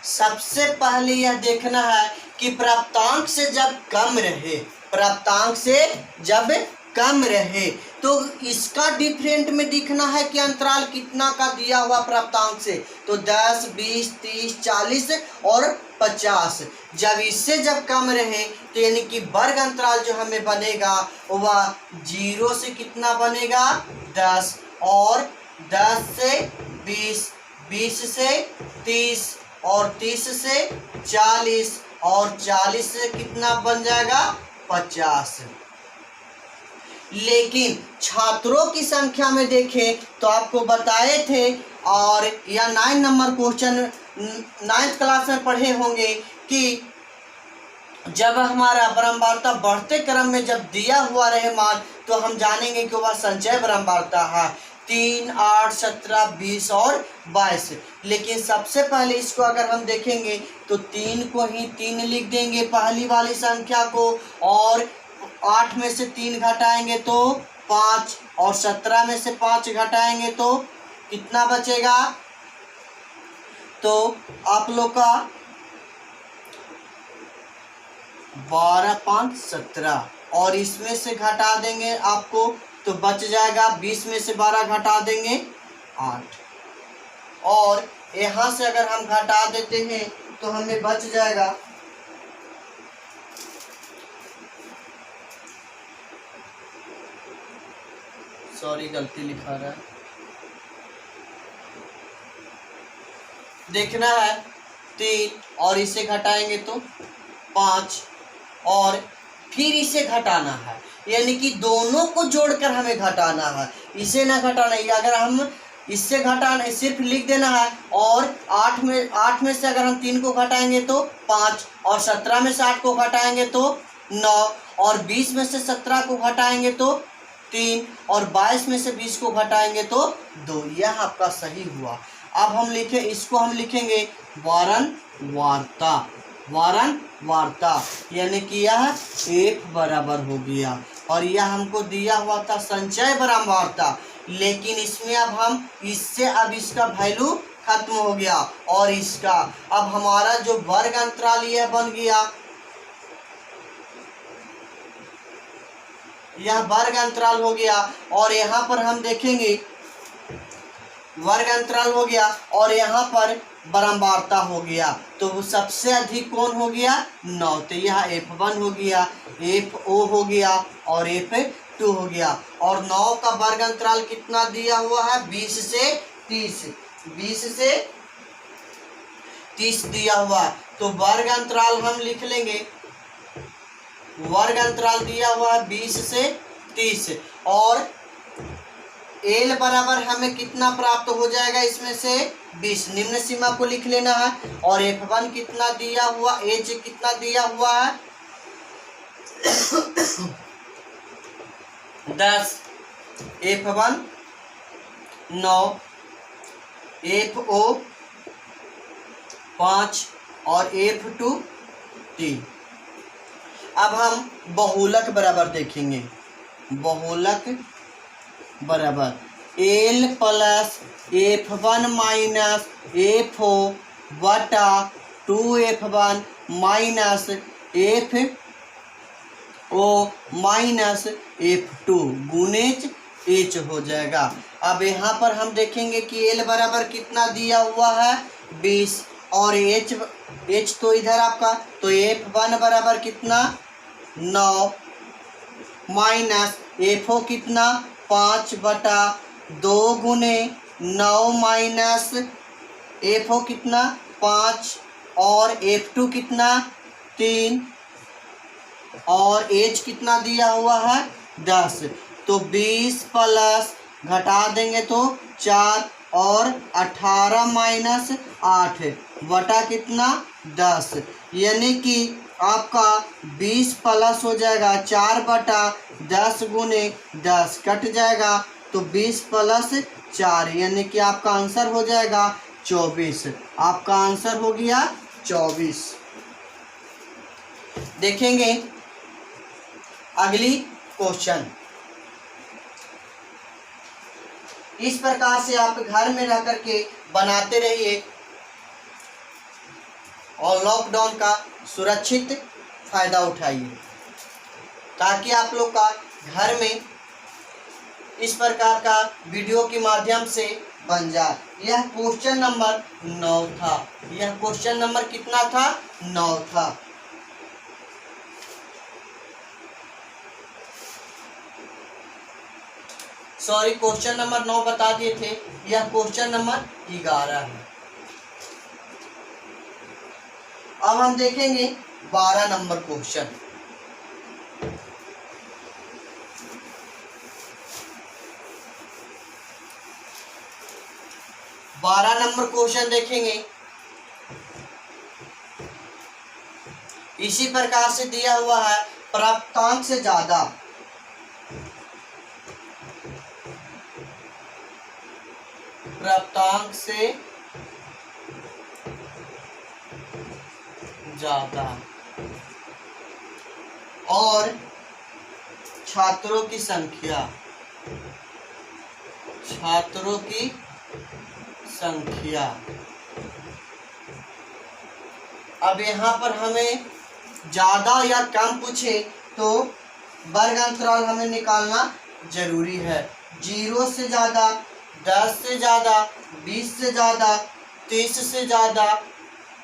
सबसे पहले यह देखना है कि प्राप्तांक से जब कम रहे, प्राप्तांक से जब कम रहे तो इसका डिफरेंट में दिखना है कि अंतराल कितना का दिया हुआ प्राप्तांक से, तो 10 20 30 40 और 50। जब इससे जब कम रहे तो यानी कि वर्ग अंतराल जो हमें बनेगा वह 0 से कितना बनेगा 10 और 10 से 20 20 से 30 और 30 से 40 और 40 से कितना बन जाएगा 50। लेकिन छात्रों की संख्या में देखें तो आपको बताए थे, और यह 9 नंबर क्वेश्चन 9th क्लास में पढ़े होंगे कि जब हमारा बारंबारता बढ़ते क्रम में जब दिया हुआ रहे मान तो हम जानेंगे कि वह संचय बारंबारता है। 3, 8, 17, 20 और 22। लेकिन सबसे पहले इसको अगर हम देखेंगे तो 3 को ही 3 लिख देंगे पहली वाली संख्या को, और 8 में से 3 घटाएंगे तो 5, और 17 में से 5 घटाएंगे तो कितना बचेगा? तो आप लोग का 12, 5, 17, और इसमें से घटा देंगे आपको तो बच जाएगा 20 में से 12 घटा देंगे 8, और यहाँ से अगर हम घटा देते हैं तो हमें बच जाएगा गलती लिखा रहा है, देखना है 3, और इसे घटाएंगे तो 5, और फिर इसे घटाना है, यानी कि दोनों को जोड़कर हमें घटाना है, इसे ना घटाना है। अगर हम इससे घटाना सिर्फ लिख देना है, और 8 में से अगर हम 3 को घटाएंगे तो 5, और 17 में से 8 को घटाएंगे तो 9, और 20 में से 17 को घटाएंगे तो 3, और 22 में से 20 को घटाएंगे तो 2। यह आपका सही हुआ। अब हम लिखें, इसको हम लिखेंगे वारंवारता, वारंवारता, यानी कि यह एक बराबर हो गया, और यह हमको दिया हुआ था संचय वारंवारता, लेकिन इसमें अब हम इससे अब इसका वैल्यू खत्म हो गया, और इसका अब हमारा जो वर्ग अंतराल यह बन गया, यह वर्ग अंतराल हो गया, और यहाँ पर हम देखेंगे वर्ग अंतराल हो गया, और यहाँ पर वारंवारता हो गया, तो वो सबसे अधिक कौन हो गया? 9। तो यह F1 हो गया, FO हो गया, और F2 हो गया, और 9 का वर्ग अंतराल कितना दिया हुआ है? 20 से 30, 20 से 30 दिया हुआ है। तो वर्ग अंतराल हम लिख लेंगे, वर्ग अंतराल दिया हुआ है 20 से 30, और L बराबर हमें कितना प्राप्त हो जाएगा? इसमें से 20, निम्न सीमा को लिख लेना है, और F1 कितना दिया हुआ, H कितना दिया हुआ है? 10, F1 9, FO 5, और F2 3। अब हम बहुलक बराबर देखेंगे, बहुलक बराबर L plus F1 minus FO बटा 2F1 minus FO minus F2 गुणित H हो जाएगा। अब यहाँ पर हम देखेंगे कि L बराबर कितना दिया हुआ है? 20, और H तो इधर आपका, तो F1 बराबर कितना? 9 माइनस FO कितना? 5 बटा 2 गुने 9 माइनस FO कितना? 5, और F2 कितना? 3, और H कितना दिया हुआ है? 10। तो 20 प्लस घटा देंगे तो 4, और 18 माइनस 8 बटा कितना? 10, यानी कि आपका 20 प्लस हो जाएगा 4 बटा 10 गुने 10 कट जाएगा, तो 20 प्लस 4, यानी कि आपका आंसर हो जाएगा 24। आपका आंसर हो गया 24। देखेंगे अगली क्वेश्चन। इस प्रकार से आप घर में रह करके बनाते रहिए, और लॉकडाउन का सुरक्षित फायदा उठाइए, ताकि आप लोग का घर में इस प्रकार का वीडियो के माध्यम से बन जाए। यह क्वेश्चन नंबर 9 था। यह क्वेश्चन नंबर कितना था? 9 था। सॉरी, क्वेश्चन नंबर 9 बता दिए थे, यह क्वेश्चन नंबर 11 है। अब हम देखेंगे 12 नंबर क्वेश्चन। बारह नंबर क्वेश्चन देखेंगे। इसी प्रकार से दिया हुआ है, प्राप्तांक से ज्यादा प्राप्तांक से ज्यादा और छात्रों की संख्या। अब यहाँ पर हमें ज्यादा या कम पूछे तो वर्ग अंतराल हमें निकालना जरूरी है। 0 से ज्यादा, 10 से ज्यादा, 20 से ज्यादा, 30 से ज्यादा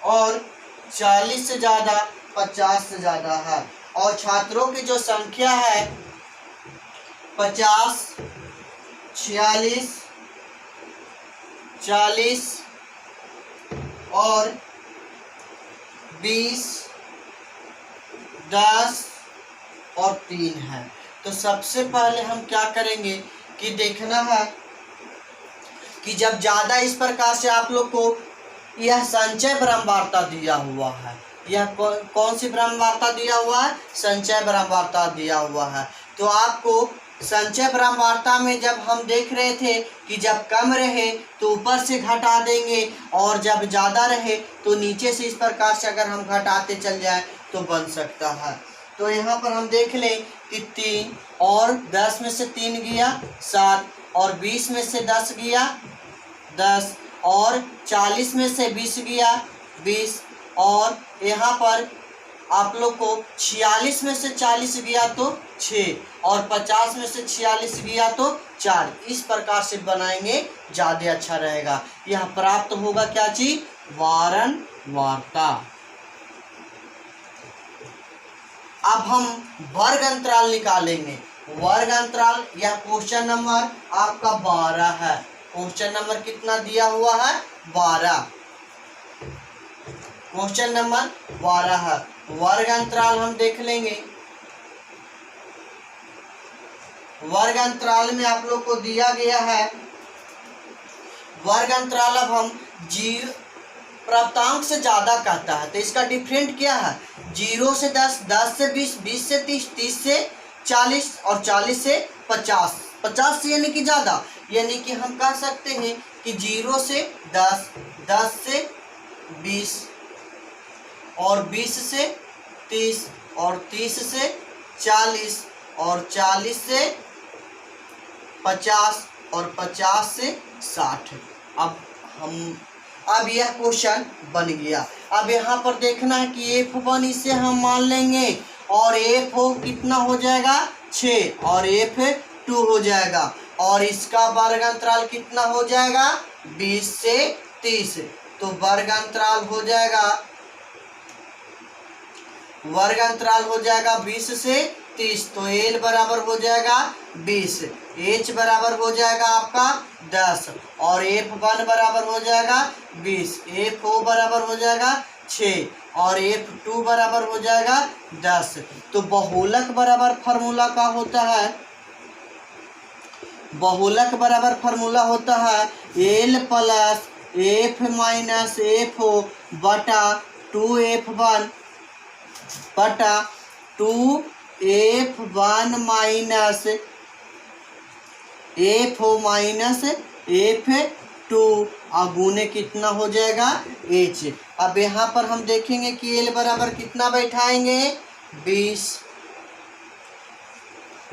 और 40 से ज्यादा, 50 से ज्यादा है। और छात्रों की जो संख्या है 50, 46, 40 और 20, 10 और 3 है। तो सबसे पहले हम क्या करेंगे कि देखना है कि जब ज़्यादा इस प्रकार से आप लोग को यह संचय ब्रह्मवार्ता दिया हुआ है, यह कौन सी ब्रह्मवार्ता दिया हुआ है? संचय ब्रह्मवार्ता दिया हुआ है। तो आपको संचय ब्रह्मवार्ता में जब हम देख रहे थे कि जब कम रहे तो ऊपर से घटा देंगे और जब ज़्यादा रहे तो नीचे से इस प्रकार से अगर हम घटाते चल जाए तो बन सकता है। तो यहाँ पर हम देख लें कि 3 और 10 में से 3 गया 7 और 20 में से 10 गया 10 और 40 में से 20 गया 20 और यहाँ पर आप लोग को 46 में से 40 गया तो 6 और 50 में से 46 गया तो 4। इस प्रकार से बनाएंगे ज़्यादा अच्छा रहेगा। यह प्राप्त होगा क्या चीज? वारंवारता। अब हम वर्ग अंतराल निकालेंगे। वर्ग अंतराल यह क्वेश्चन नंबर आपका 12 है। क्वेश्चन नंबर कितना दिया हुआ है? 12। क्वेश्चन नंबर 12 है। वर्ग अंतराल हम देख लेंगे। वर्ग अंतराल में आप लोग को दिया गया है वर्ग अंतराल। अब हम 0 प्राप्तांक से ज्यादा कहता है तो इसका डिफरेंट क्या है? 0 से 10, 10 से 20, 20 से 30, 30 से 40 और 40 से 50, 50 से यानी कि ज्यादा। यानी कि हम कह सकते हैं कि 0 से 10, 10 से 20 और 20 से 30 और 30 से 40 और 40 से 50 और 50 से 60। अब यह क्वेश्चन बन गया। अब यहाँ पर देखना है कि F1 इसे हम मान लेंगे और F कितना हो जाएगा? 6 और F2 हो जाएगा और इसका वर्ग अंतराल कितना हो जाएगा? 20 से 30। तो वर्ग अंतराल हो जाएगा 20 से 30। तो L बराबर हो जाएगा 20, H बराबर हो जाएगा आपका 10 और F1 बराबर हो जाएगा 20, FO बराबर हो जाएगा 6 और F2 बराबर हो जाएगा 10। तो बहुलक बराबर फार्मूला का होता है, बहुलक बराबर फार्मूला होता है L plus F minus FO बटा 2F1 बटा 2F1 minus FO minus F2 गुने कितना हो जाएगा? H। अब यहाँ पर हम देखेंगे कि L बराबर कितना बैठाएंगे? 20।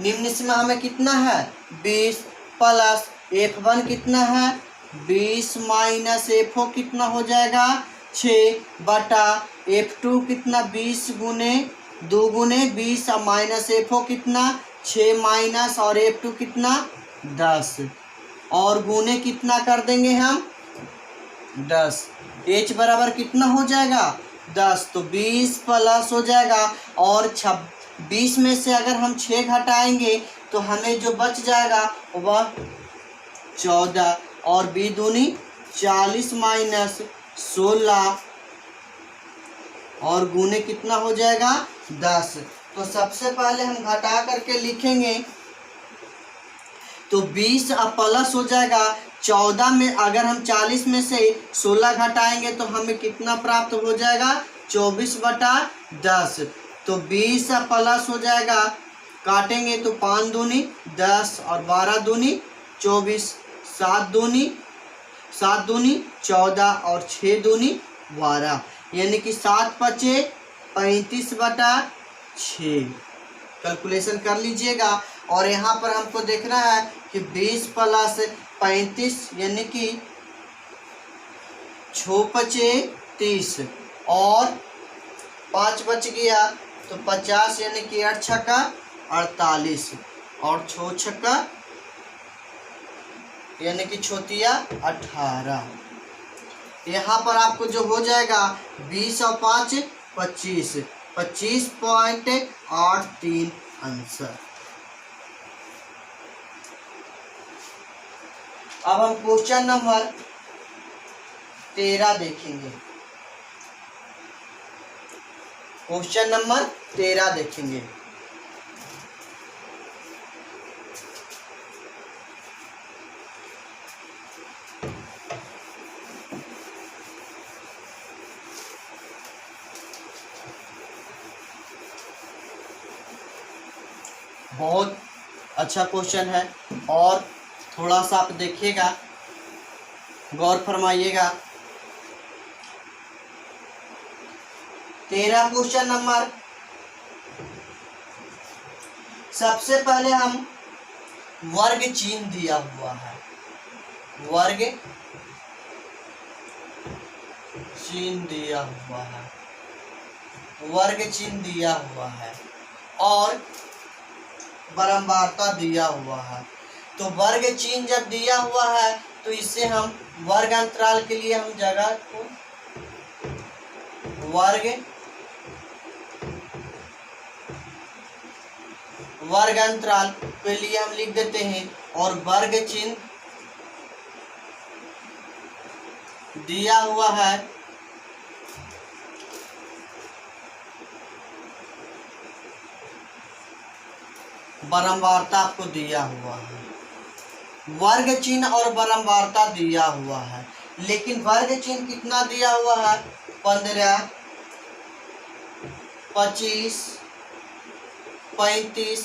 निम्न से में हमें कितना है? 20 प्लस F1 कितना है? 20 माइनस FO कितना हो जाएगा? 6 बटा F2 कितना? 20 गुने 2 गुने 20 और माइनस FO कितना? 6 माइनस और F2 कितना? 10 और गुने कितना कर देंगे हम? 10। H बराबर कितना हो जाएगा? 10। तो 20 प्लस हो जाएगा और 20 में से अगर हम 6 घटाएंगे तो हमें जो बच जाएगा वह 14 और 2 दूनी 40 माइनस 16 और गुने कितना हो जाएगा? 10। तो सबसे पहले हम घटा करके लिखेंगे तो 20 प्लस हो जाएगा 14 में अगर हम 40 में से 16 घटाएंगे तो हमें कितना प्राप्त हो जाएगा? 24 बटा 10। तो 20 प्लस हो जाएगा, काटेंगे तो 5 दूनी 10 और 12 दूनी 24, 7 दूनी 7 दूनी 14 और 6 दूनी 12, यानी कि 7 पचे 35/6। कैलकुलेशन कर लीजिएगा। और यहाँ पर हमको देखना है कि 20 प्लस 35 यानी कि 6 पचे 30 और 5 बच गया तो 50, यानी कि 8 छक्का 48 और 6 छक्का यानी कि छोतिया 18। यहाँ पर आपको जो हो जाएगा 20 और 5 25, 25.83 आंसर। अब हम क्वेश्चन नंबर 13 देखेंगे। क्वेश्चन नंबर 13 देखेंगे। बहुत अच्छा क्वेश्चन है और थोड़ा सा आप देखिएगा, गौर फरमाइएगा। 13 क्वेश्चन नंबर, सबसे पहले हम वर्ग चिन्ह दिया हुआ है, वर्ग चिन्ह दिया हुआ है, वर्ग चिन्ह दिया हुआ है और बारंबारता दिया हुआ है। तो वर्ग चिन्ह जब दिया हुआ है तो इससे हम वर्ग अंतराल के लिए हम जगह को वर्ग अंतराल के लिए हम लिख देते हैं और वर्ग चिन्ह दिया हुआ है बारंबारता आपको दिया हुआ है, वर्ग चिन्ह और बारंबारता दिया हुआ है। लेकिन वर्ग चिन्ह कितना दिया हुआ है? 15, 25, 35,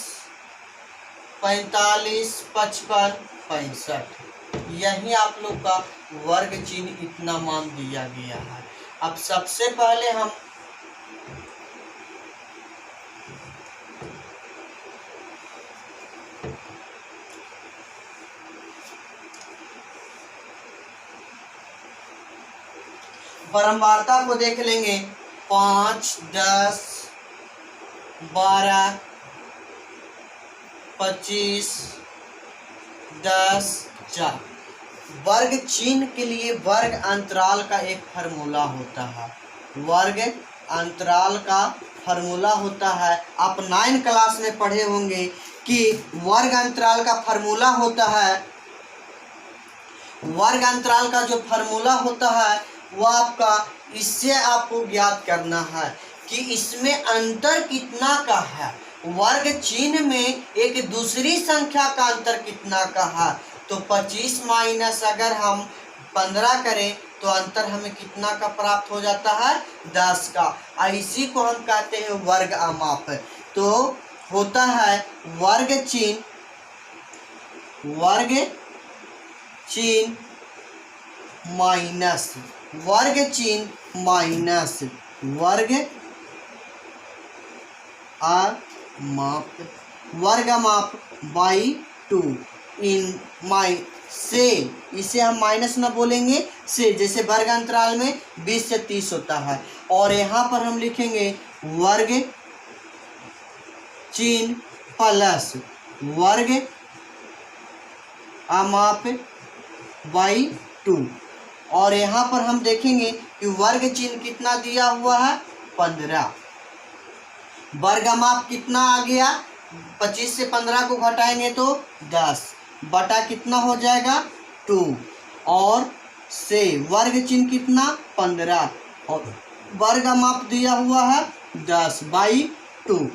45, 55, 65। यही आप लोग का वर्ग चिन्ह इतना मान दिया गया है। अब सबसे पहले हम बारंबारता को देख लेंगे। 5, 10, 12, 25, 10, 4। वर्ग चिन्ह के लिए वर्ग अंतराल का एक फार्मूला होता है, वर्ग अंतराल का फार्मूला होता है। आप 9 क्लास में पढ़े होंगे कि वर्ग अंतराल का फार्मूला होता है, वर्ग अंतराल का जो फार्मूला होता है वो आपका, इससे आपको ज्ञात करना है कि इसमें अंतर कितना का है। वर्ग चिन्ह में एक दूसरी संख्या का अंतर कितना का है। तो 25 माइनस अगर हम 15 करें तो अंतर हमें कितना का प्राप्त हो जाता है? 10 का। इसी को हम कहते हैं वर्ग अमाप। तो होता है वर्ग चिन्ह माइनस वर्ग चिन्ह माइनस वर्ग अमाप बाई 2 इन माइ से, इसे हम माइनस ना बोलेंगे से, जैसे वर्ग अंतराल में 20 से 30 होता है। और यहाँ पर हम लिखेंगे वर्ग चिन्ह प्लस वर्ग अमाप बाई 2। और यहाँ पर हम देखेंगे कि वर्ग चिन्ह कितना दिया हुआ है? 15। वर्ग अमाप कितना आ गया? 25 से 15 को घटाएंगे तो 10 बटा कितना हो जाएगा? 2। और से वर्ग चिन्ह कितना? 15 और वर्ग अमाप दिया हुआ है 10 बाई 2।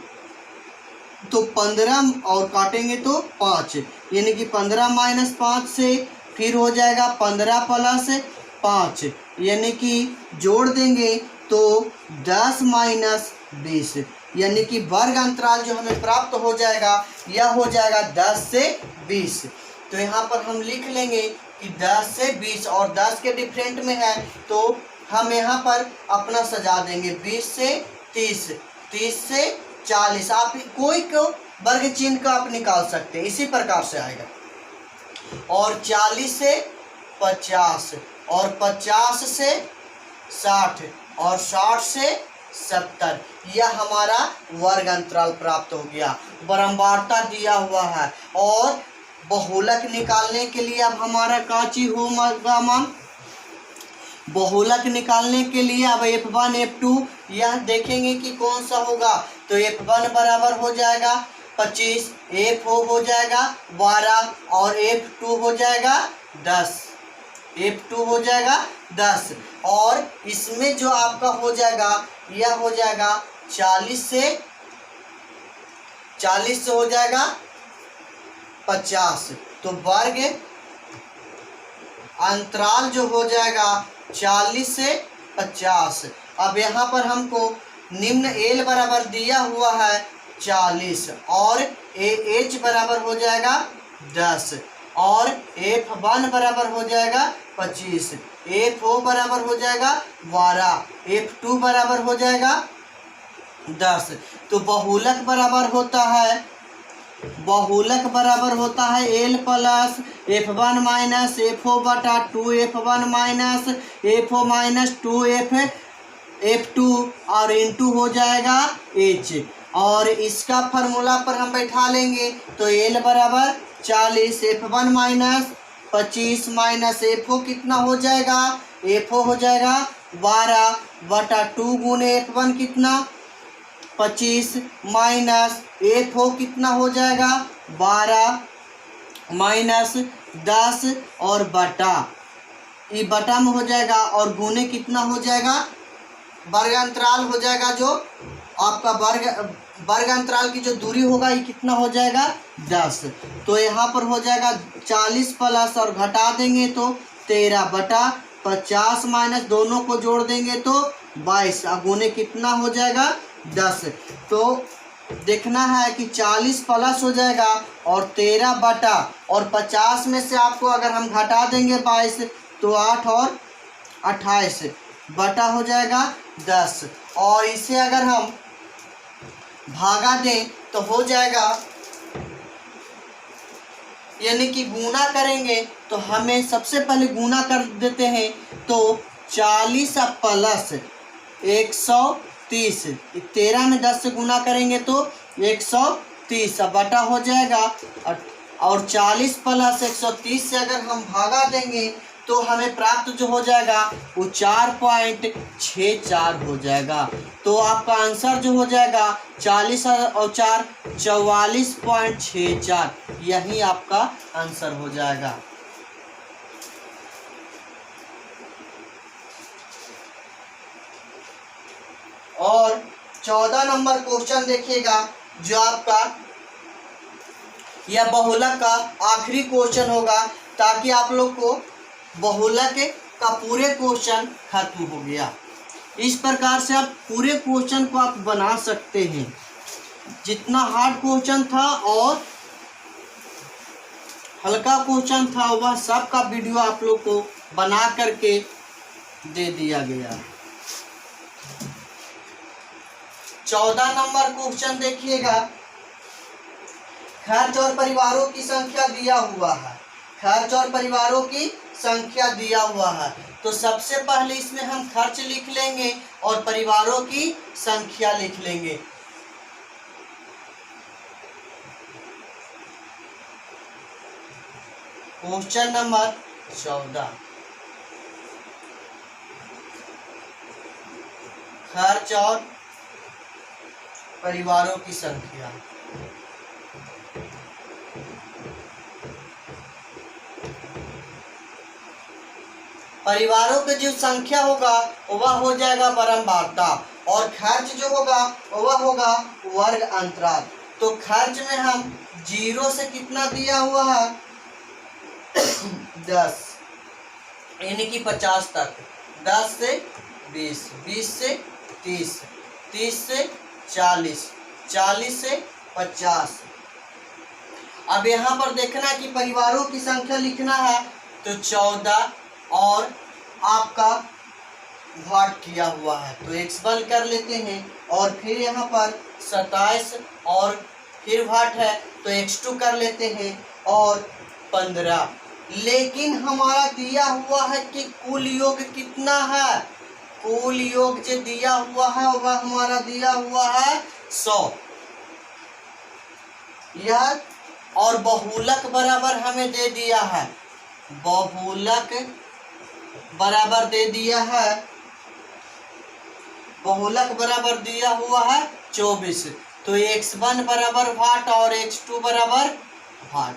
तो 15 और काटेंगे तो 5, यानी कि 15 माइनस 5 से फिर हो जाएगा 15 प्लस 5, यानी कि जोड़ देंगे तो 10 माइनस 20, यानी कि वर्ग अंतराल जो हमें प्राप्त हो जाएगा यह हो जाएगा 10 से 20। तो यहाँ पर हम लिख लेंगे कि 10 से 20 और 10 के डिफरेंट में है, तो हम यहाँ पर अपना सजा देंगे 20 से 30, 30 से 40। आप कोई को वर्ग चिन्ह का आप निकाल सकते हैं, इसी प्रकार से आएगा। और 40 से 50 और 50 से 60 और 60 से 70, यह हमारा वर्ग अंतराल प्राप्त हो गया। बारंबारता दिया हुआ है और बहुलक निकालने के लिए अब हमारा का चीज होगा मान, बहुलक निकालने के लिए अब F1 F2 यह देखेंगे कि कौन सा होगा। तो F1 बराबर हो जाएगा 25, F हो जाएगा 12 और F2 हो जाएगा 10, F2 हो जाएगा 10। और इसमें जो आपका हो जाएगा यह हो जाएगा 40 से हो जाएगा 50। तो वर्ग अंतराल जो हो जाएगा 40 से 50। अब यहाँ पर हमको निम्न एल बराबर दिया हुआ है 40 और एच बराबर हो जाएगा 10 और F1 बराबर हो जाएगा 25, FO बराबर हो जाएगा 12, F2 बराबर हो जाएगा 10। तो बहुलक बराबर होता है L plus F1 minus FO बटा 2F1 minus FO minus 2F2 और इंटू हो जाएगा H। और इसका फार्मूला पर हम बैठा लेंगे तो एल बराबर 40, F1 माइनस 25 माइनस FO कितना हो जाएगा, FO हो जाएगा 12 बटा 2 गुने F1 कितना 25 माइनस FO कितना हो जाएगा 12 माइनस 10 और बटा, ये बटा में हो जाएगा और गुने कितना हो जाएगा, वर्ग अंतराल हो जाएगा जो आपका वर्ग अंतराल की जो दूरी होगा ये कितना हो जाएगा 10। तो यहाँ पर हो जाएगा 40 प्लस और घटा देंगे तो 13 बटा 50 माइनस दोनों को जोड़ देंगे तो 22 गुने कितना हो जाएगा 10। तो देखना है कि 40 प्लस हो जाएगा और 13 बटा और 50 में से आपको अगर हम घटा देंगे 22 तो 8 और 28 बटा हो जाएगा 10। और इसे अगर हम भागा दें तो हो जाएगा, यानी कि गुना करेंगे तो हमें सबसे पहले गुना कर देते हैं। तो 40 प्लस 130, 13 में 10 से गुना करेंगे तो 130 बटा हो जाएगा। और 40 प्लस 130 से अगर हम भागा देंगे तो हमें प्राप्त जो हो जाएगा वो 4.64 हो जाएगा। तो आपका आंसर जो हो जाएगा 40 और 4 44.64, यही आपका आंसर हो जाएगा। और 14 नंबर क्वेश्चन देखिएगा जो आपका यह बहुलक का आखिरी क्वेश्चन होगा, ताकि आप लोग को बहुलक का पूरे क्वेश्चन खत्म हो गया। इस प्रकार से आप पूरे क्वेश्चन को आप बना सकते हैं। जितना हार्ड क्वेश्चन था और हल्का क्वेश्चन था वह सब का वीडियो आप लोग को बना करके दे दिया गया। 14 नंबर क्वेश्चन देखिएगा, खर्च और परिवारों की संख्या दिया हुआ है। खर्च और परिवारों की संख्या दिया हुआ है, तो सबसे पहले इसमें हम खर्च लिख लेंगे और परिवारों की संख्या लिख लेंगे। क्वेश्चन नंबर 14, खर्च और परिवारों की संख्या। परिवारों की जो संख्या होगा वह हो जाएगा बारंबारता और खर्च जो होगा वह होगा वर्ग अंतराल। तो खर्च में हम 0 से कितना दिया हुआ है 10, यानी कि 50 तक, 10 से 20, 20 से 30, 30 से 40, 40 से 50। अब यहाँ पर देखना है कि परिवारों की संख्या लिखना है तो 14 और आपका भाग किया हुआ है तो x1 कर लेते हैं और फिर यहाँ पर 27 और फिर भाट है तो x2 कर लेते हैं और 15। लेकिन हमारा दिया हुआ है कि कुल योग कितना है, कुल योग जो दिया हुआ है वह हमारा दिया हुआ है 100। यह और बहुलक बराबर हमें दे दिया है, बहुलक बराबर दे दिया है, बहुलक बराबर दिया हुआ है 24। तो x1 बराबर भाट और x2 बराबर भाट,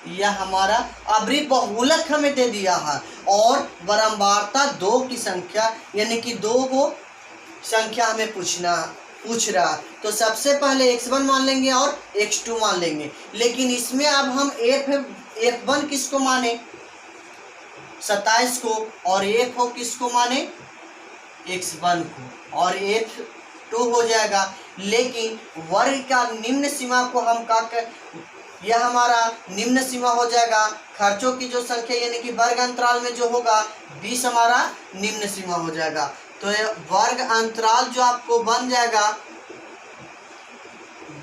यह हमारा अभी बहुलक हमें दे दिया है। और बारंबारता 2 की संख्या यानी कि 2 को संख्या हमें पूछ रहा, तो सबसे पहले x1 मान लेंगे और x2 मान लेंगे। लेकिन इसमें अब हम f1 किसको माने, 27 को, और f किसको माने, x1 को, और f2 हो जाएगा। लेकिन वर्ग का निम्न सीमा को हम यह हमारा निम्न सीमा हो जाएगा, खर्चों की जो संख्या यानी कि वर्ग अंतराल में जो होगा 20 हमारा निम्न सीमा हो जाएगा। तो वर्ग अंतराल जो आपको बन जाएगा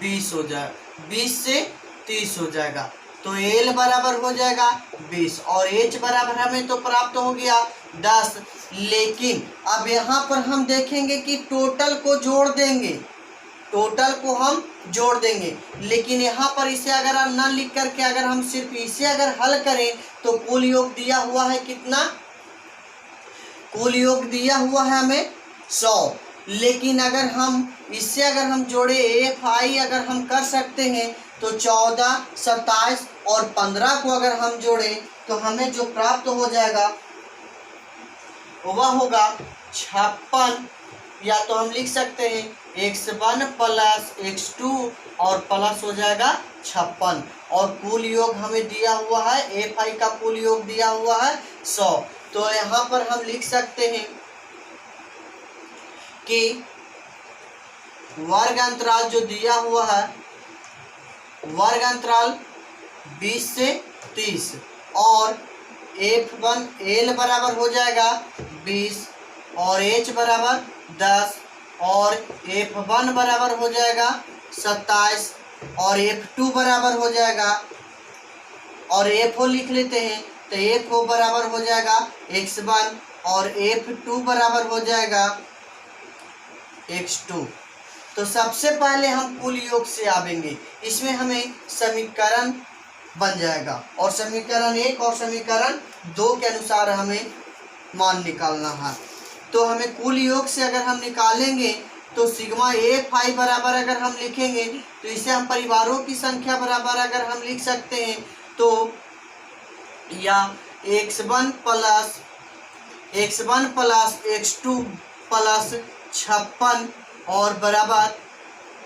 20 हो जाएगा, 20 से 30 हो जाएगा। तो L बराबर हो जाएगा 20 और H बराबर हमें तो प्राप्त हो गया 10। लेकिन अब यहाँ पर हम देखेंगे कि टोटल को जोड़ देंगे, टोटल को हम जोड़ देंगे। लेकिन यहाँ पर इसे अगर हम न लिख करके अगर हम सिर्फ इसे अगर हल करें तो कुल योग दिया हुआ है कितना, कुल योग दिया हुआ है हमें 100। लेकिन अगर हम इससे अगर हम जोड़े FI अगर हम कर सकते हैं तो 14, 27 और 15 को अगर हम जोड़े तो हमें जो प्राप्त हो जाएगा वह होगा 56, या तो हम लिख सकते हैं x1 प्लस x2 और प्लस हो जाएगा 56। और कुल योग हमें दिया हुआ है, FI का कुल योग दिया हुआ है 100। तो यहाँ पर हम लिख सकते हैं कि वर्ग अंतराल जो दिया हुआ है, वर्ग अंतराल 20 से 30 और f1 L बराबर हो जाएगा 20 और H बराबर 10 और f1 बराबर हो जाएगा 27 और f2 बराबर हो जाएगा, और FO लिख लेते हैं तो FO बराबर हो जाएगा x1 और f2 बराबर हो जाएगा x2। तो सबसे पहले हम कुल योग से आवेंगे, इसमें हमें समीकरण बन जाएगा और समीकरण 1 और समीकरण 2 के अनुसार हमें मान निकालना है। तो हमें कुल योग से अगर हम निकालेंगे तो सिग्मा FI बराबर अगर हम लिखेंगे तो इसे हम परिवारों की संख्या बराबर अगर हम लिख सकते हैं तो या x1 प्लस x2 प्लस 56 और बराबर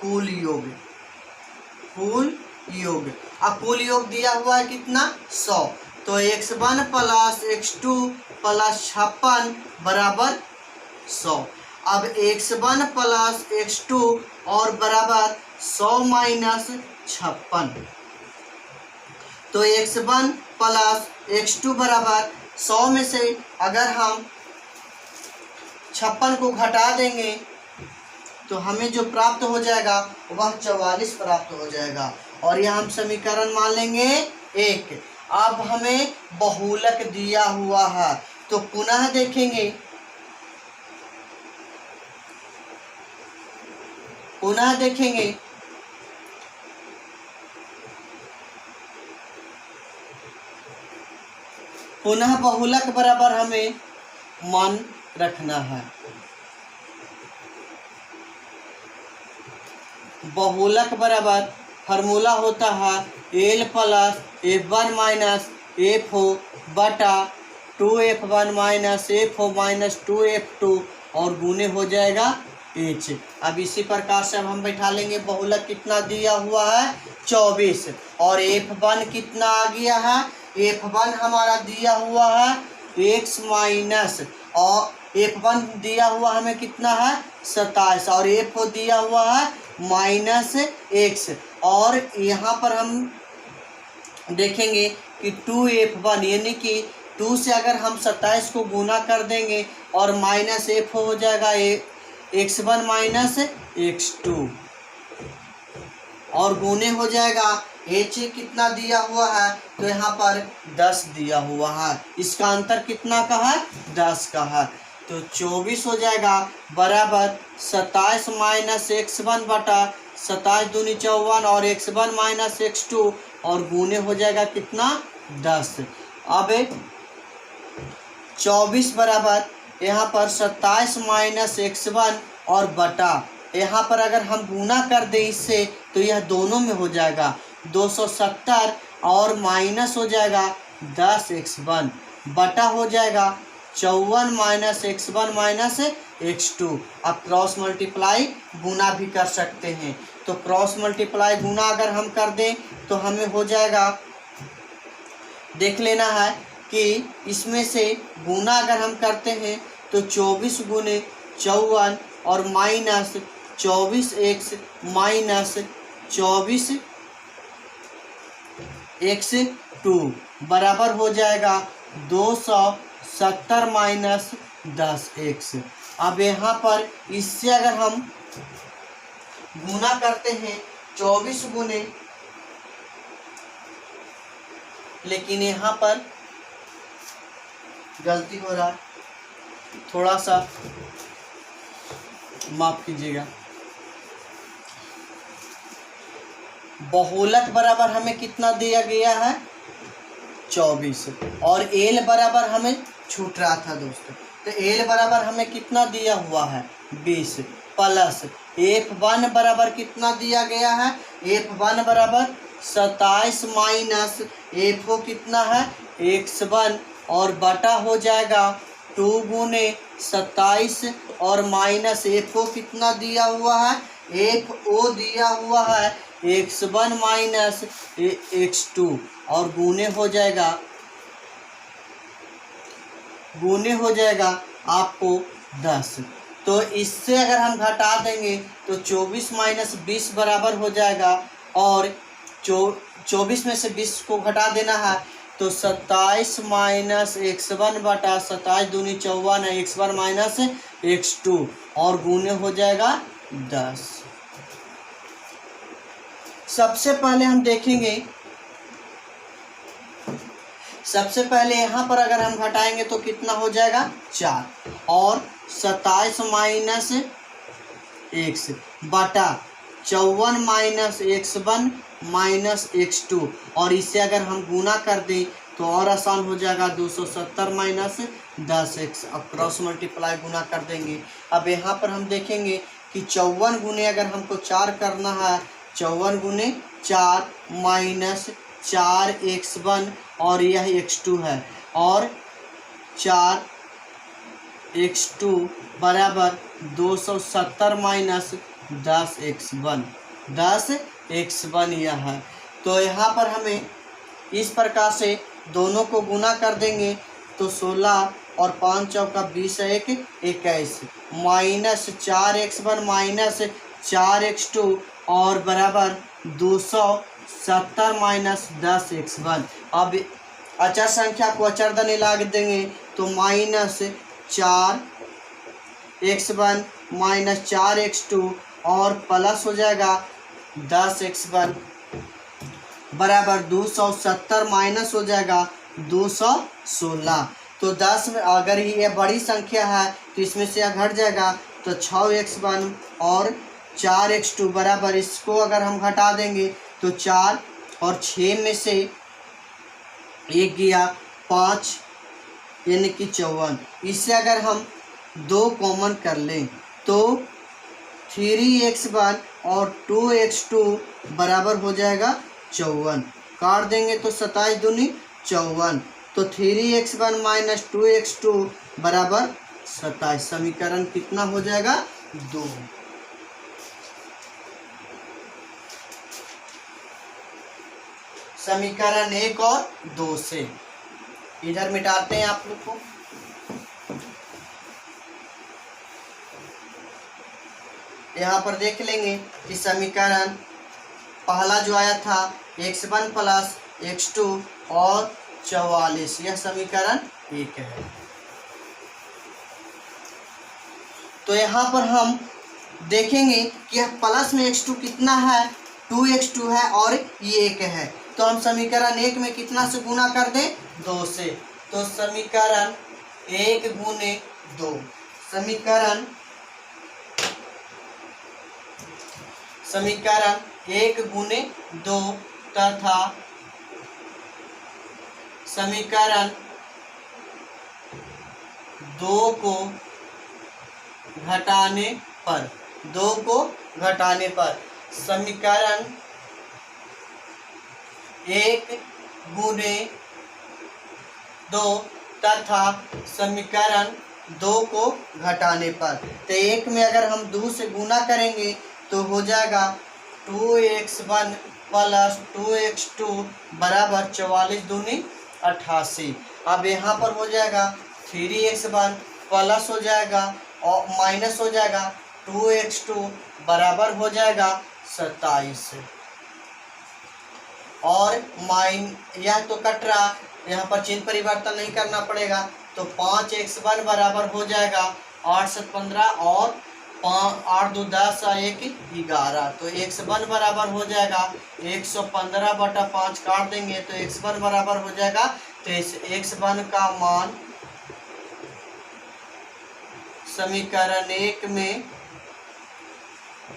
कुल योग, कुल योग। अब कुल योग दिया हुआ है कितना 100, तो x1 प्लस x2 प्लस 56 बराबर 100। अब x1 प्लस x2 और बराबर 100 माइनस 56, तो x1 प्लस x2 बराबर 100 में से अगर हम 56 को घटा देंगे तो हमें जो प्राप्त हो जाएगा वह 44 प्राप्त हो जाएगा। और यह हम समीकरण मान लेंगे 1। अब हमें बहुलक दिया हुआ है तो पुनः देखेंगे, पुनः देखेंगे पुनः बहुलक बराबर हमें मान रखना है। बहुलक बराबर फार्मूला होता है L plus F1 minus FO बटा 2F1 minus FO minus 2F2 और गुने हो जाएगा H। अब इसी प्रकार से अब हम बैठा लेंगे बहुलक कितना दिया हुआ है 24 और F1 कितना आ गया है, F1 हमारा दिया हुआ है x माइनस और F1 दिया हुआ हमें कितना है 27 और FO दिया हुआ है माइनस x। और यहाँ पर हम देखेंगे कि 2f1 यानी कि 2 से अगर हम 27 को गुना कर देंगे और माइनस f हो जाएगा x1 माइनस x2 और गुने हो जाएगा h कितना दिया हुआ है, तो यहाँ पर 10 दिया हुआ है। इसका अंतर कितना का है, 10 का है। तो 24 हो जाएगा बराबर 27 माइनस x1 बटा 27 दूनी 54 और x1 माइनस x2 और गुने हो जाएगा कितना, 10। अब 24 बराबर यहाँ पर 27 माइनस x1 और बटा यहाँ पर अगर हम गुना कर दें इससे तो यह दोनों में हो जाएगा 270 और माइनस हो जाएगा 10x1 बटा हो जाएगा 54 माइनस x1 माइनस x2। अब क्रॉस मल्टीप्लाई गुना भी कर सकते हैं, तो क्रॉस मल्टीप्लाई गुना अगर हम कर दें तो हमें हो जाएगा, देख लेना है कि इसमें से गुना अगर हम करते हैं तो 24 गुने 54 और माइनस 24x माइनस 24x2 बराबर हो जाएगा 270 माइनस 10x। अब यहाँ पर इससे अगर हम गुना करते हैं 24 गुने, लेकिन यहाँ पर गलती हो रहा है, थोड़ा सा माफ कीजिएगा। बहुलक बराबर हमें कितना दिया गया है, 24 और एल बराबर हमें छूट रहा था दोस्तों, तो एल बराबर हमें कितना दिया हुआ है, 20 प्लस f1 बराबर कितना दिया गया है, f1 बराबर 27 माइनस f कितना है x1 और बटा हो जाएगा 2 गुने 27 और माइनस f कितना दिया हुआ है, f दिया हुआ है x1 माइनस x2 और गुने हो जाएगा आपको 10। तो इससे अगर हम घटा देंगे तो 24 माइनस 20 बराबर हो जाएगा और 24 में से 20 को घटा देना है तो 27 माइनस x1 बटा 27 दूनी 54 है x1 माइनस x2 और गुने हो जाएगा 10। सबसे पहले हम देखेंगे, सबसे पहले यहाँ पर अगर हम घटाएंगे तो कितना हो जाएगा 4 और 27 माइनस x बटा 54 माइनस x1 माइनस x2 और इससे अगर हम गुना कर दें तो और आसान हो जाएगा 270 माइनस 10x। अब क्रॉस मल्टीप्लाई गुना कर देंगे। अब यहाँ पर हम देखेंगे कि 54 गुने अगर हमको 4 करना है, 54 गुने 4 माइनस 4x1 और यह x2 है और 4x2 बराबर 270 माइनस 10x1 यह है। तो यहाँ पर हमें इस प्रकार से दोनों को गुना कर देंगे तो 16 और 5 चौका 20 1 21 माइनस 4x1 माइनस 4x2 और बराबर 270 माइनस 10x1। अब अचर संख्या को अचरदने लाग देंगे तो माइनस 4x1 माइनस 4x2 और प्लस हो जाएगा 10x1 बराबर 270 माइनस हो जाएगा 216। तो 10 में अगर ये बड़ी संख्या है तो इसमें से यह घट जाएगा तो 6x1 और 4x2 बराबर, इसको अगर हम घटा देंगे तो 4 और 6 में से 1 गया 5 यानी कि 54। इससे अगर हम 2 कॉमन कर लें तो 3x1 और 2x2 बराबर हो जाएगा 54। काट देंगे तो 27 दूनी 54 तो 3x1 माइनस 2x2 बराबर 27। समीकरण कितना हो जाएगा, 2। समीकरण 1 और 2 से इधर मिटाते हैं आप लोग को। यहाँ पर देख लेंगे कि समीकरण पहला जो आया था x1 प्लस x2 और 44, यह समीकरण 1 है। तो यहाँ पर हम देखेंगे कि यह प्लस में x2 कितना है, 2x2 है और ये 1 है। तो हम समीकरण 1 में कितना से गुना कर दें, 2 से। तो समीकरण 1 गुने 2, समीकरण 1 गुने 2 तथा समीकरण 2 को घटाने पर समीकरण 1 गुने 2 तथा समीकरण 2 को घटाने पर। तो 1 में अगर हम 2 से गुना करेंगे तो हो जाएगा 2x1 प्लस 2x2 बराबर 44 दूनी 88। अब यहाँ पर हो जाएगा 3x1 प्लस हो जाएगा और माइनस हो जाएगा 2x2 बराबर हो जाएगा 27। और यह तो कट रहा, यहाँ पर चिन्ह परिवर्तन नहीं करना पड़ेगा। तो 5x1 बराबर हो जाएगा 8 से 15 और 8 2 10 1 11। तो x1 बराबर हो जाएगा 115/5 काट देंगे तो x1 बराबर हो जाएगा 23। x1 का मान समीकरण 1 में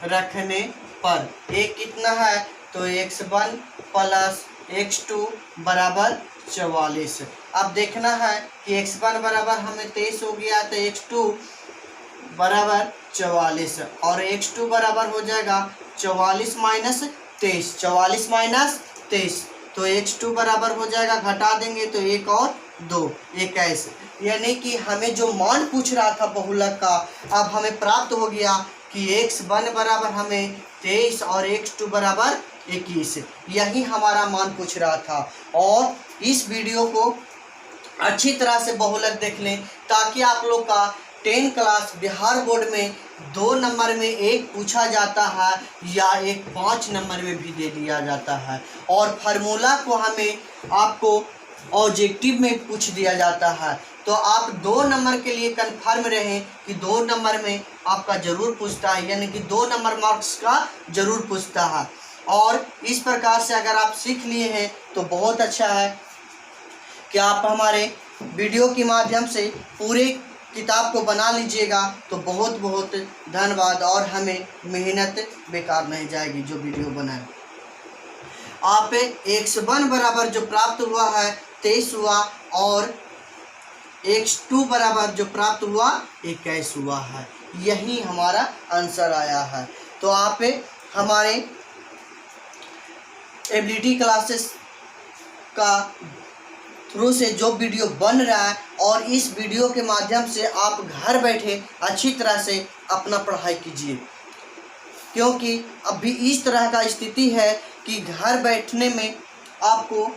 रखने पर एक कितना है, तो x1 प्लस x2 बराबर 44। अब देखना है कि x1 बराबर हमें 23 हो गया तो x2 बराबर 44 और x2 बराबर हो जाएगा 44 माइनस 23, 44 माइनस 23। तो x2 बराबर हो जाएगा, घटा देंगे तो 1 और 2 21। यानी कि हमें जो मान पूछ रहा था बहुलक का अब हमें प्राप्त हो गया कि x1 बराबर हमें 23 और x2 बराबर 21। यही हमारा मान पूछ रहा था। और इस वीडियो को अच्छी तरह से बहुलक देख लें ताकि आप लोग का 10 क्लास बिहार बोर्ड में 2 नंबर में एक पूछा जाता है या एक 5 नंबर में भी दे दिया जाता है। और फार्मूला को हमें आपको ऑब्जेक्टिव में पूछ दिया जाता है। तो आप 2 नंबर के लिए कन्फर्म रहें कि 2 नंबर में आपका ज़रूर पूछता है, यानी कि 2 नंबर मार्क्स का ज़रूर पूछता है। और इस प्रकार से अगर आप सीख लिए हैं तो बहुत अच्छा है कि आप हमारे वीडियो के माध्यम से पूरे किताब को बना लीजिएगा। तो बहुत बहुत धन्यवाद और हमें मेहनत बेकार नहीं जाएगी जो वीडियो बनाए। आप x1 बराबर जो प्राप्त हुआ है 23 हुआ और x2 बराबर जो प्राप्त हुआ 21 हुआ है। यही हमारा आंसर आया है। तो आप हमारे एबिलिटी क्लासेस का थ्रू से जो वीडियो बन रहा है और इस वीडियो के माध्यम से आप घर बैठे अच्छी तरह से अपना पढ़ाई कीजिए, क्योंकि अभी इस तरह का स्थिति है कि घर बैठने में आपको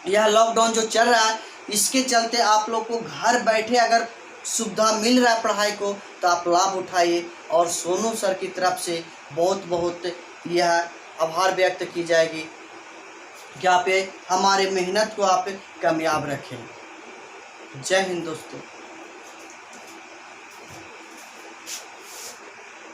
यह लॉकडाउन जो चल रहा है इसके चलते आप लोग को घर बैठे अगर सुविधा मिल रहा है पढ़ाई को तो आप लाभ उठाइए। और सोनू सर की तरफ से बहुत बहुत यह आभार व्यक्त की जाएगी कि आप हमारे मेहनत को आप कामयाब रखें। जय हिंद दोस्तों।